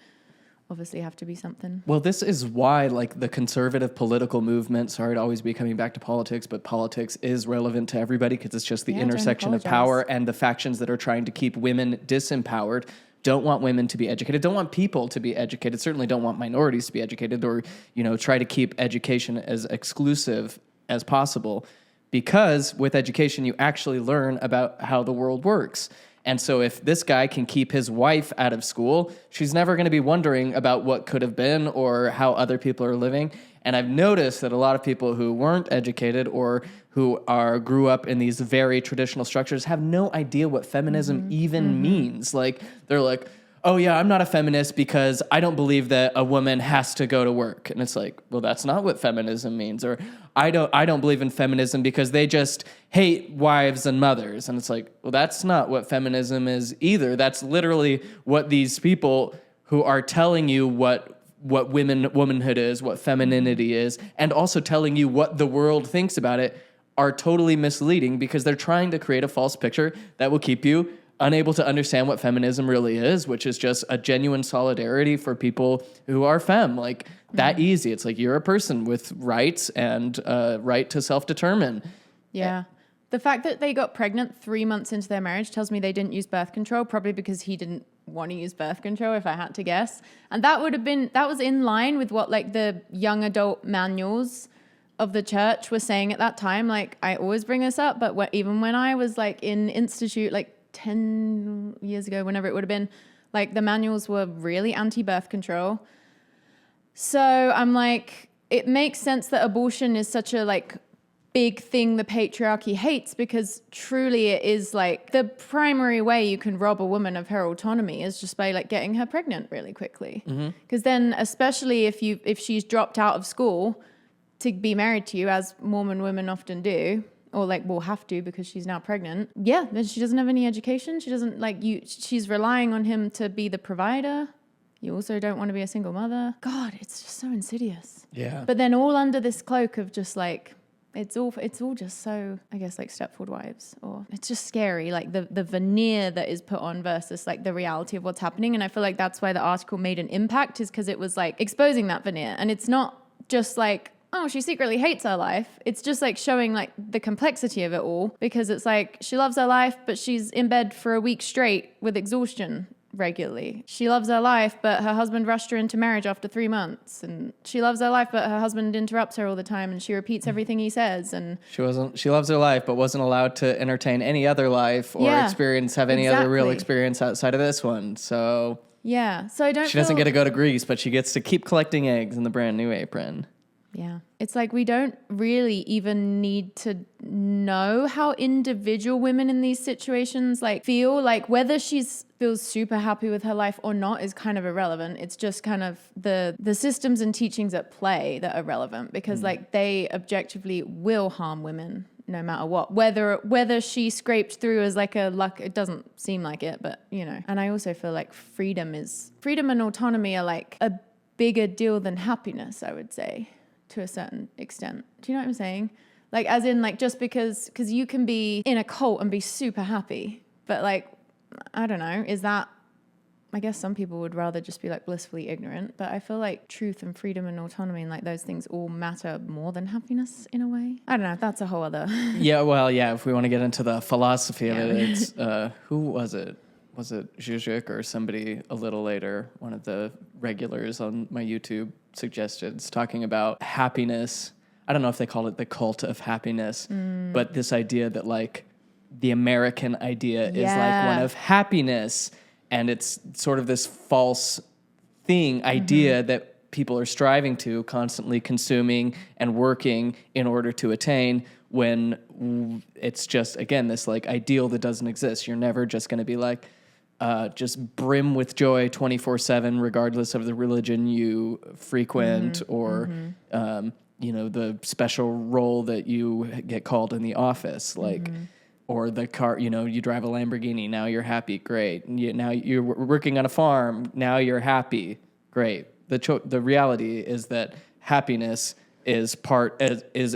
obviously have to be something. Well, this is why like the conservative political movement, sorry to always be coming back to politics, but politics is relevant to everybody because it's just the intersection of power, and the factions that are trying to keep women disempowered don't want women to be educated, don't want people to be educated, certainly don't want minorities to be educated, or, you know, try to keep education as exclusive as possible. Because with education, you actually learn about how the world works. And so if this guy can keep his wife out of school, she's never going to be wondering about what could have been or how other people are living. And I've noticed that a lot of people who weren't educated or who grew up in these very traditional structures have no idea what feminism even means. Like, they're like, oh yeah, I'm not a feminist because I don't believe that a woman has to go to work. And it's like, well, that's not what feminism means. Or I don't believe in feminism because they just hate wives and mothers. And it's like, well, that's not what feminism is either. That's literally what these people who are telling you what womanhood is, what femininity is, and also telling you what the world thinks about it are totally misleading, because they're trying to create a false picture that will keep you unable to understand what feminism really is, which is just a genuine solidarity for people who are femme. Like, that easy. It's like, you're a person with rights and right to self-determine. Yeah. The fact that they got pregnant 3 months into their marriage tells me they didn't use birth control, probably because he didn't want to use birth control, if I had to guess. And that was in line with what like the young adult manuals of the church were saying at that time. Like, I always bring this up, but even when I was like in institute, like 10 years ago, whenever it would have been, like the manuals were really anti-birth control. So I'm like, it makes sense that abortion is such a like big thing the patriarchy hates, because truly it is like the primary way you can rob a woman of her autonomy is just by like getting her pregnant really quickly. Because then, especially if she's dropped out of school to be married to you, as Mormon women often do, or like will have to because she's now pregnant. Yeah, then she doesn't have any education. She doesn't she's relying on him to be the provider. You also don't want to be a single mother. God, it's just so insidious. Yeah. But then all under this cloak of just like, it's all just so, I guess, like Stepford Wives, or it's just scary, like the veneer that is put on versus like the reality of what's happening. And I feel like that's why the article made an impact, is because it was like exposing that veneer. And it's not just like, oh, she secretly hates her life. It's just like showing like the complexity of it all, because it's like she loves her life, but she's in bed for a week straight with exhaustion regularly. She loves her life, but her husband rushed her into marriage after 3 months. And she loves her life, but her husband interrupts her all the time and she repeats everything he says. And she loves her life, but wasn't allowed to entertain any other life or have any other real experience outside of this one. So yeah, so she doesn't get to go to Greece, but she gets to keep collecting eggs in the brand new apron. Yeah. It's like we don't really even need to know how individual women in these situations like feel. Like whether she's feels super happy with her life or not is kind of irrelevant. It's just kind of the systems and teachings at play that are relevant, because like they objectively will harm women no matter what. Whether she scraped through as like a luck, it doesn't seem like it, but you know. And I also feel like freedom and autonomy are like a bigger deal than happiness, I would say, to a certain extent. Do you know what I'm saying? Like, as in, like, just because you can be in a cult and be super happy, but like, I don't know, is that, I guess some people would rather just be like blissfully ignorant, but I feel like truth and freedom and autonomy and like those things all matter more than happiness in a way. I don't know, that's a whole other. Yeah, well, yeah, if we want to get into the philosophy of it, it's, who was it? Was it Zizek or somebody a little later, one of the regulars on my YouTube suggestions, talking about happiness. I don't know if they call it the cult of happiness, but this idea that like the American idea is like one of happiness, and it's sort of this false idea that people are striving to, constantly consuming and working in order to attain, when it's just, again, this like ideal that doesn't exist. You're never just going to be like, just brim with joy 24/7, regardless of the religion you frequent or, you know, the special role that you get called in the office, like, or the car, you know, you drive a Lamborghini, now you're happy, great. Now you're working on a farm, now you're happy, great. The reality is that happiness is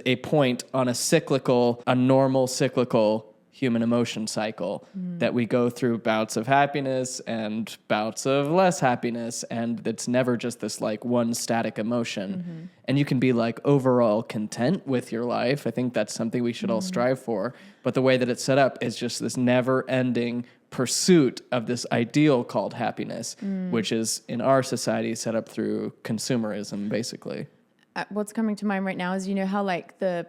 a point on a normal cyclical human emotion cycle, that we go through bouts of happiness and bouts of less happiness, and it's never just this like one static emotion. And you can be like overall content with your life. I think that's something we should all strive for, but the way that it's set up is just this never-ending pursuit of this ideal called happiness, which is in our society set up through consumerism, basically. What's coming to mind right now is, you know how like the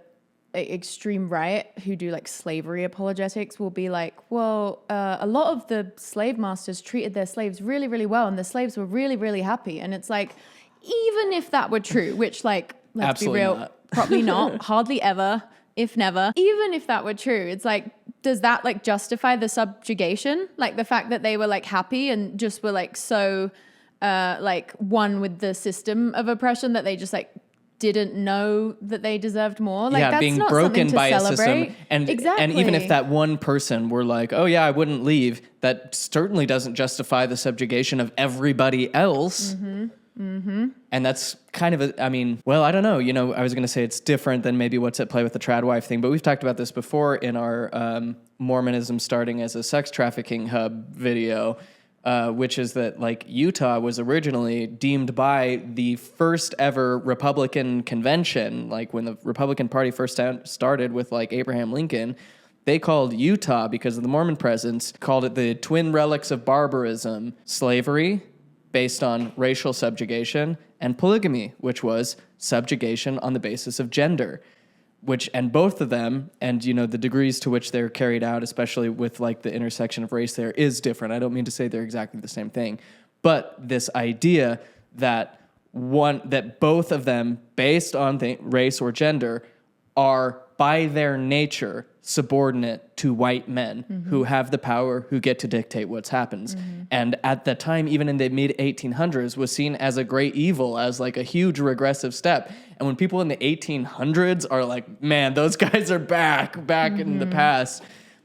extreme right who do like slavery apologetics will be like, well, a lot of the slave masters treated their slaves really, really well, and the slaves were really, really happy. And it's like, even if that were true, which like, let's Absolutely be real, not. probably not, hardly ever, if never, even if that were true, it's like, does that like justify the subjugation? Like the fact that they were like happy and just were like so like one with the system of oppression that they just like didn't know that they deserved more. Like, that's being not broken something to by celebrate. a system, and exactly. And even if that one person were like, "Oh yeah, I wouldn't leave," that certainly doesn't justify the subjugation of everybody else. And that's kind of I don't know. You know, I was going to say it's different than maybe what's at play with the trad wife thing, but we've talked about this before in our Mormonism starting as a sex trafficking hub video. Which is that like Utah was originally deemed by the first ever Republican convention, like when the Republican Party first started with like Abraham Lincoln, they called Utah, because of the Mormon presence, called it the twin relics of barbarism: slavery, based on racial subjugation, and polygamy, which was subjugation on the basis of gender. And both of them, and you know, the degrees to which they're carried out, especially with like the intersection of race there, is different. I don't mean to say they're exactly the same thing, but this idea that both of them, based on race or gender, are by their nature subordinate to white men who have the power, who get to dictate what happens. And at the time, even in the mid 1800s, was seen as a great evil, as like a huge regressive step. And when people in the 1800s are like, man, those guys are back in the past,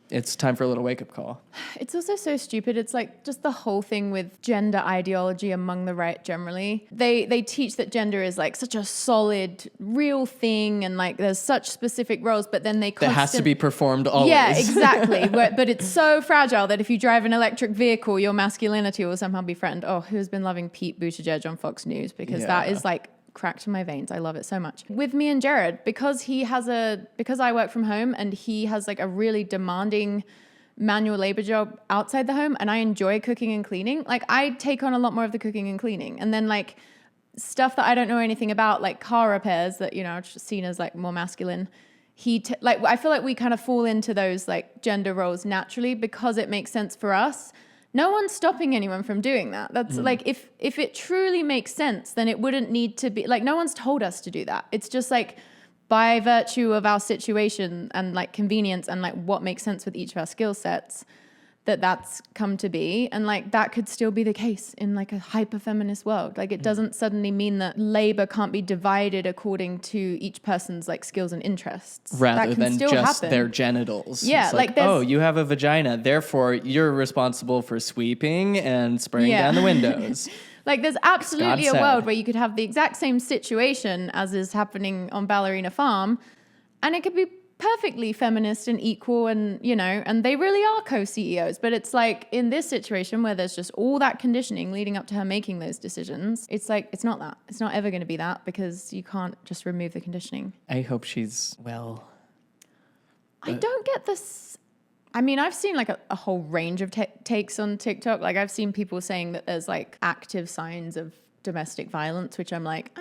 it's time for a little wake-up call. It's also so stupid. It's like just the whole thing with gender ideology among the right generally. They teach that gender is like such a solid, real thing, and like there's such specific roles, but then they that has to be performed always. Yeah, exactly. But it's so fragile that if you drive an electric vehicle, your masculinity will somehow be threatened. Oh, who's been loving Pete Buttigieg on Fox News? Because that is like cracked in my veins. I love it so much. With me and Jared, because I work from home and he has like a really demanding manual labor job outside the home, and I enjoy cooking and cleaning. Like I take on a lot more of the cooking and cleaning, and then like stuff that I don't know anything about, like car repairs that, you know, are seen as like more masculine. I feel like we kind of fall into those like gender roles naturally because it makes sense for us. No one's stopping anyone from doing that. That's like, if it truly makes sense, then it wouldn't need to be like, no one's told us to do that. It's just like by virtue of our situation and like convenience and like what makes sense with each of our skill sets, that's come to be. And like that could still be the case in like a hyper feminist world. Like it doesn't suddenly mean that labor can't be divided according to each person's like skills and interests. Rather than just happen. their genitals. Yeah, it's like oh, you have a vagina, therefore you're responsible for sweeping and spraying down the windows. Like there's absolutely a said. world where you could have the exact same situation as is happening on Ballerina Farm, and it could be perfectly feminist and equal, and you know, and they really are co-CEOs. But it's like in this situation where there's just all that conditioning leading up to her making those decisions, it's like it's not that. It's not ever going to be that, because you can't just remove the conditioning. I hope she's well. I don't get this. I mean, I've seen like a whole range of takes on TikTok. Like I've seen people saying that there's like active signs of domestic violence, which I'm like,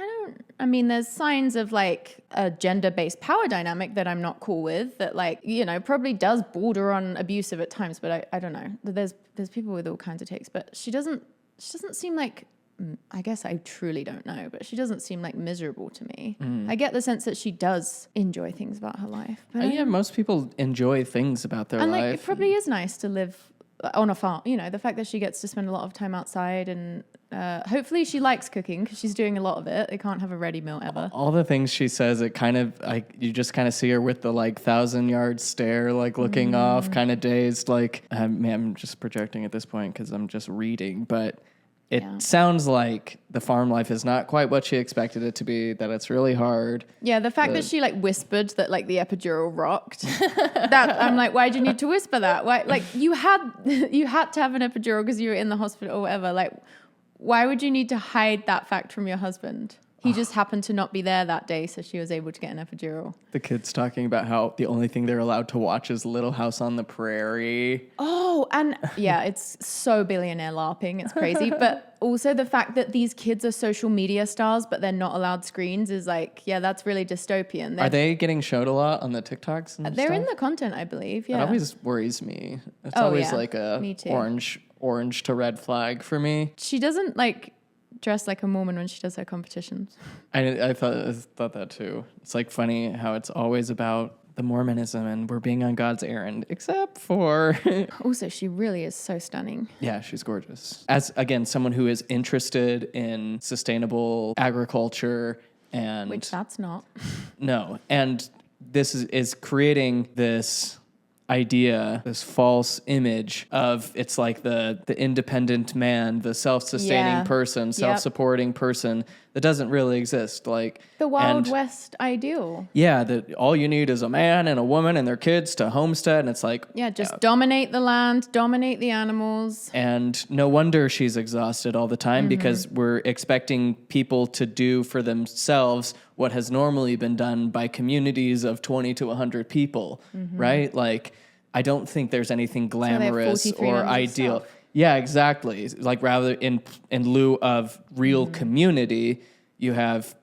I mean, there's signs of like a gender-based power dynamic that I'm not cool with, that like, you know, probably does border on abusive at times, but I don't know. There's people with all kinds of takes, but she doesn't seem like, I guess I truly don't know, but she doesn't seem like miserable to me. I get the sense that she does enjoy things about her life. But Yeah, most people enjoy things about their and life. like, it probably is nice to live on a farm, you know, the fact that she gets to spend a lot of time outside, and hopefully she likes cooking because she's doing a lot of it. They can't have a ready meal ever. All the things she says, it kind of like you just kind of see her with the like 1,000-yard stare, like looking off, kind of dazed. Like, I'm just projecting at this point because I'm just reading, but it sounds like the farm life is not quite what she expected it to be. That it's really hard. Yeah, the fact that she like whispered that like the epidural rocked. That I'm like, why'd you need to whisper that? Why? Like you had to have an epidural because you were in the hospital or whatever. Like, why would you need to hide that fact from your husband? He just happened to not be there that day, so she was able to get an epidural. The kids talking about how the only thing they're allowed to watch is Little House on the Prairie. Oh, and yeah, it's so billionaire LARPing. It's crazy. But also the fact that these kids are social media stars, but they're not allowed screens is like, yeah, that's really dystopian. Are they getting showed a lot on the TikToks and They're stuff? in the content, I believe. Yeah. That always worries me. It's Oh, always yeah. like a Me too. orange to red flag for me. She doesn't like dress like a Mormon when she does her competitions. I thought that too. It's like funny how it's always about the Mormonism and we're being on God's errand, except for Also, she really is so stunning. yeah, she's gorgeous. As again, someone who is interested in sustainable agriculture and Which that's not. no, and this is creating this idea, this false image of it's like the independent man, the self-sustaining person, self-supporting person that doesn't really exist. Like The Wild West ideal. Yeah, that all you need is a man and a woman and their kids to homestead, and it's like Yeah, just dominate the land, dominate the animals. and no wonder she's exhausted all the time because we're expecting people to do for themselves what has normally been done by communities of 20 to 100 people, right? Like, I don't think there's anything glamorous have 43 or members of ideal. staff. Yeah, exactly. Like, rather in lieu of real community, you have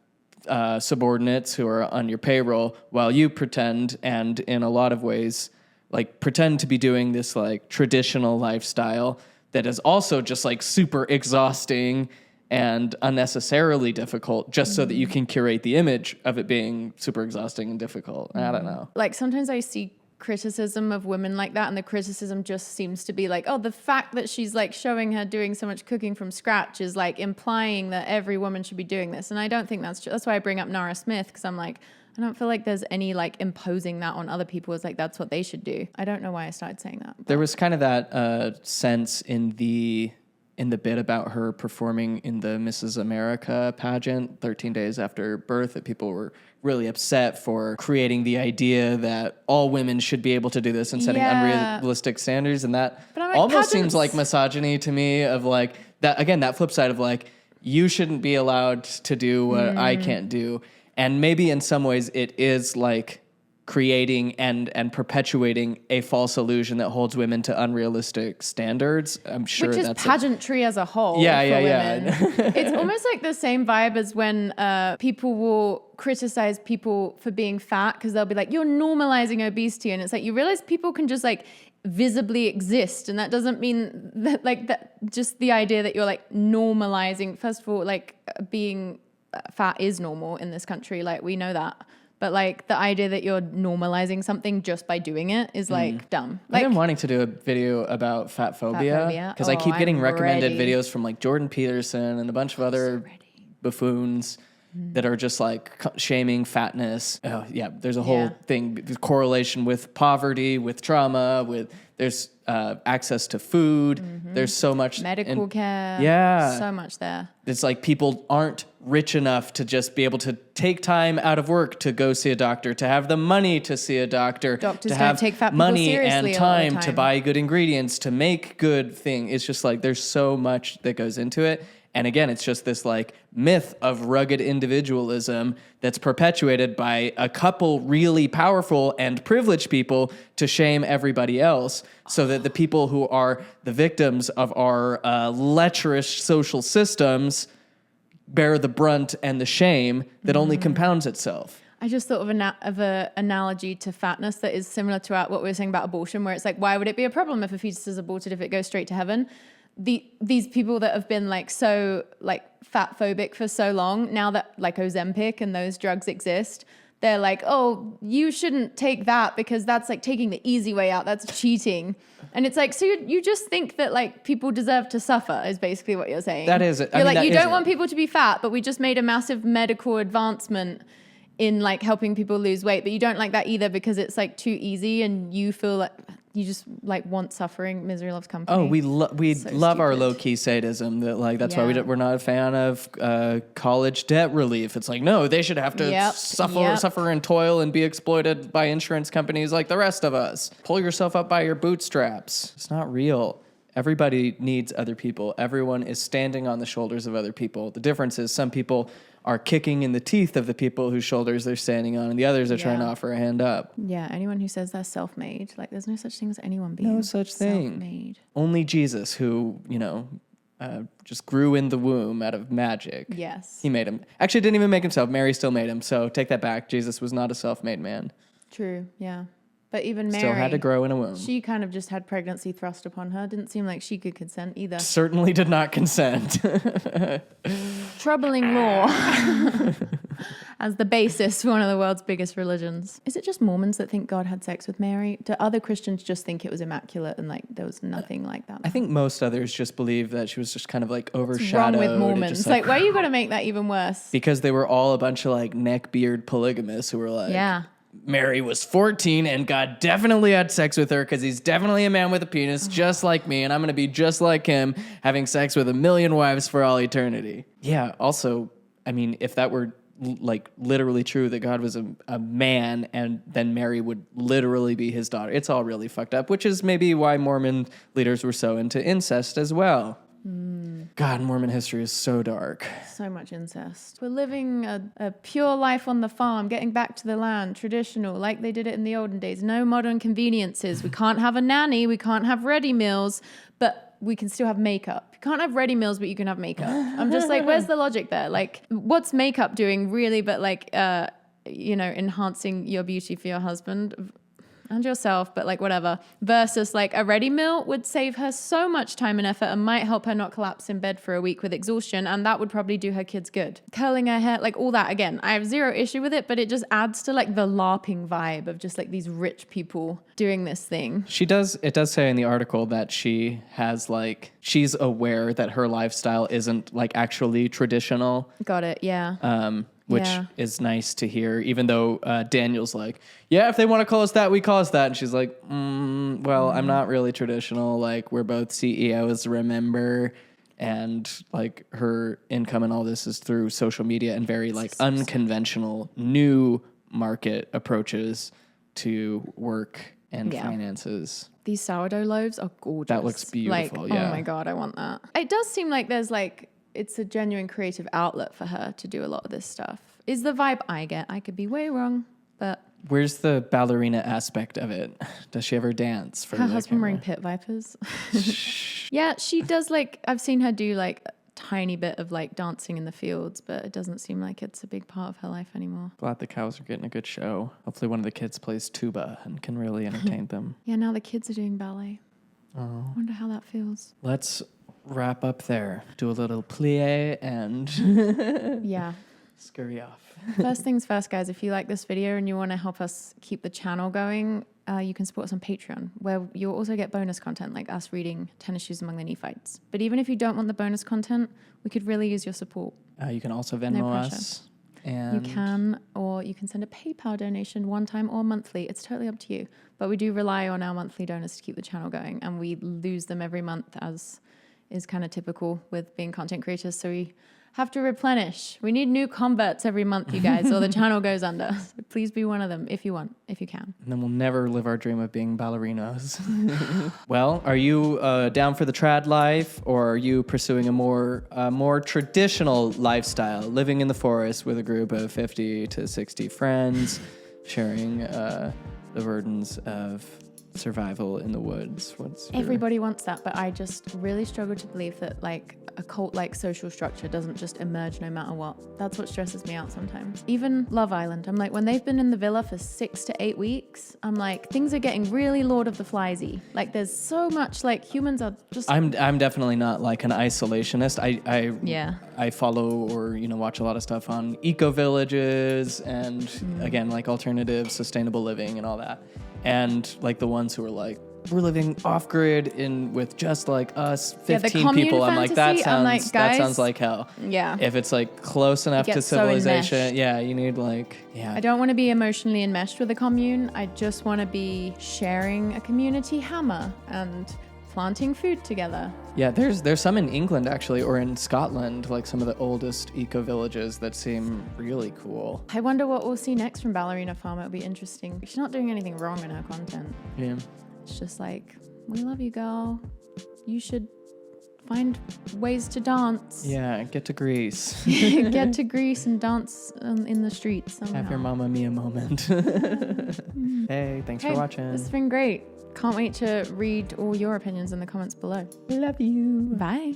subordinates who are on your payroll while you pretend, and in a lot of ways, like pretend to be doing this like traditional lifestyle that is also just like super exhausting and unnecessarily difficult just so that you can curate the image of it being super exhausting and difficult. I don't know. Like sometimes I see criticism of women like that, and the criticism just seems to be like, oh, the fact that she's like showing her doing so much cooking from scratch is like implying that every woman should be doing this. And I don't think that's true. That's why I bring up Nara Smith, because I'm like, I don't feel like there's any like imposing that on other people as like that's what they should do. I don't know why I started saying that. There was kind of that sense in the bit about her performing in the Mrs. America pageant 13 days after birth that people were really upset for creating the idea that all women should be able to do this and setting unrealistic standards. And that I'm like, almost seems pageants- like misogyny to me, of like that, again, that flip side of like, you shouldn't be allowed to do what I can't do. And maybe in some ways it is like creating and perpetuating a false illusion that holds women to unrealistic standards. I'm sure Which is that's pageantry as a whole. Yeah, for yeah, women. It's almost like the same vibe as when people will criticize people for being fat because they'll be like, you're normalizing obesity. And it's like, you realize people can just like visibly exist. And that doesn't mean that like that, just the idea that you're like normalizing, first of all, like being fat is normal in this country. Like we know that. But like the idea that you're normalizing something just by doing it is like dumb. Like, I've been wanting to do a video about fat phobia because I keep getting recommended videos from like Jordan Peterson and a bunch of other buffoons that are just like shaming fatness. Oh yeah, there's a whole thing, correlation with poverty, with trauma, with there's access to food. There's so much medical care. Yeah. So much there. It's like people aren't rich enough to just be able to take time out of work to go see a doctor, to have the money to see a doctor, Doctors to don't have take fat people money seriously and a lot of the time to time. buy good ingredients, to make good thing. It's just like there's so much that goes into it. And again, it's just this like myth of rugged individualism that's perpetuated by a couple really powerful and privileged people to shame everybody else, so that the people who are the victims of our lecherous social systems bear the brunt and the shame that only compounds itself. I just thought of an analogy to fatness that is similar to what we were saying about abortion, where it's like, why would it be a problem if a fetus is aborted if it goes straight to heaven? These people that have been like so like fat phobic for so long, now that like Ozempic and those drugs exist, they're like, oh, you shouldn't take that because that's like taking the easy way out. That's cheating. And it's like, so you just think that like people deserve to suffer is basically what you're saying. That is it. You're like, you don't want people to be fat, but we just made a massive medical advancement in like helping people lose weight, but you don't like that either because it's like too easy and you feel like you just like want suffering. Misery loves company. Oh, we So love our stupid. low key sadism. That like that's why we're not a fan of college debt relief. It's like no, they should have to suffer and toil and be exploited by insurance companies like the rest of us. Pull yourself up by your bootstraps. It's not real. Everybody needs other people. Everyone is standing on the shoulders of other people. The difference is some people are kicking in the teeth of the people whose shoulders they're standing on, and the others are trying to offer a hand up. Yeah, anyone who says they're self-made, like there's no such thing as anyone being No such thing. self-made. Only Jesus, who, just grew in the womb out of magic. Yes. He made him. Actually, didn't even make himself. Mary still made him, so take that back. Jesus was not a self-made man. True, yeah. But even Mary... Still had to grow in a womb. She kind of just had pregnancy thrust upon her. Didn't seem like she could consent either. Certainly did not consent. Troubling law as the basis for one of the world's biggest religions. Is it just Mormons that think God had sex with Mary? Do other Christians just think it was immaculate and like there was nothing like that? I think most others just believe that she was just kind of like What's overshadowed. wrong with Mormons? Just, Like, why you got to make that even worse? Because they were all a bunch of like neckbeard polygamists who were like, Yeah. Mary was 14 and God definitely had sex with her because he's definitely a man with a penis just like me, and I'm going to be just like him, having sex with a million wives for all eternity. Yeah, also, I mean, if that were like literally true that God was a man and then Mary would literally be his daughter, it's all really fucked up, which is maybe why Mormon leaders were so into incest as well. God, Mormon history is so dark. So much incest. We're living a pure life on the farm, getting back to the land, traditional, like they did it in the olden days. No modern conveniences. We can't have a nanny. We can't have ready meals, but we can still have makeup. You can't have ready meals, but you can have makeup. I'm just like, where's the logic there? Like, what's makeup doing really but like, enhancing your beauty for your husband and yourself, but like whatever, versus like a ready meal would save her so much time and effort and might help her not collapse in bed for a week with exhaustion, and that would probably do her kids good. Curling her hair, like all that. Again, I have zero issue with it, but it just adds to like the LARPing vibe of just like these rich people doing this thing. It does say in the article that she has like, she's aware that her lifestyle isn't like actually traditional. Got it, yeah. Which is nice to hear, even though Daniel's like, yeah, if they want to call us that, we call us that. And she's like, I'm not really traditional. Like, we're both CEOs, remember? And like her income and all this is through social media and very like unconventional new market approaches to work and finances. These sourdough loaves are gorgeous. That looks beautiful, like, oh my God, I want that. It does seem like there's like, it's a genuine creative outlet for her to do a lot of this stuff. Is the vibe I get. I could be way wrong, but... Where's the ballerina aspect of it? Does she ever dance for her the husband camera? wearing pit vipers? Yeah, she does like... I've seen her do like tiny bit of like dancing in the fields, but it doesn't seem like it's a big part of her life anymore. Glad the cows are getting a good show. Hopefully one of the kids plays tuba and can really entertain them. Yeah, now the kids are doing ballet. Oh. I wonder how that feels. Let's wrap up there. Do a little plie and Yeah. scurry off. First things first, guys, if you like this video and you want to help us keep the channel going, you can support us on Patreon, where you'll also get bonus content like us reading 10 Issues Among the Nephites. But even if you don't want the bonus content, we could really use your support. You can also Venmo pressure. us. And You can, or you can send a PayPal donation one time or monthly. It's totally up to you. But we do rely on our monthly donors to keep the channel going, and we lose them every month, as is kind of typical with being content creators. So we have to replenish. We need new converts every month, you guys, or the channel goes under. So please be one of them if you want, if you can. And then we'll never live our dream of being ballerinas. Well, are you down for the trad life, or are you pursuing a more traditional lifestyle, living in the forest with a group of 50 to 60 friends, sharing the burdens of survival in the woods? Everybody wants that, but I just really struggle to believe that like a cult-like social structure doesn't just emerge no matter what. That's what stresses me out sometimes. Even Love Island, I'm like, when they've been in the villa for 6 to 8 weeks, I'm like, things are getting really Lord of the Fliesy. Like there's so much, like humans are just... I'm definitely not like an isolationist. I follow or watch a lot of stuff on eco villages and again like alternative sustainable living and all that. And like the ones who are like, we're living off grid with just like us, 15 people. I'm like, that sounds like hell. Yeah. If it's like close enough to civilization, you need like, I don't want to be emotionally enmeshed with a commune. I just want to be sharing a community hammer and planting food together. Yeah, there's some in England actually, or in Scotland, like some of the oldest eco villages that seem really cool. I wonder what we'll see next from Ballerina Farm. It'll be interesting. She's not doing anything wrong in her content. Yeah. It's just like, we love you, girl. You should find ways to dance. Yeah, get to Greece. Get to Greece and dance in the streets somehow. Have your Mamma Mia moment. Hey, thanks for watching. This has been great. Can't wait to read all your opinions in the comments below. Love you. Bye.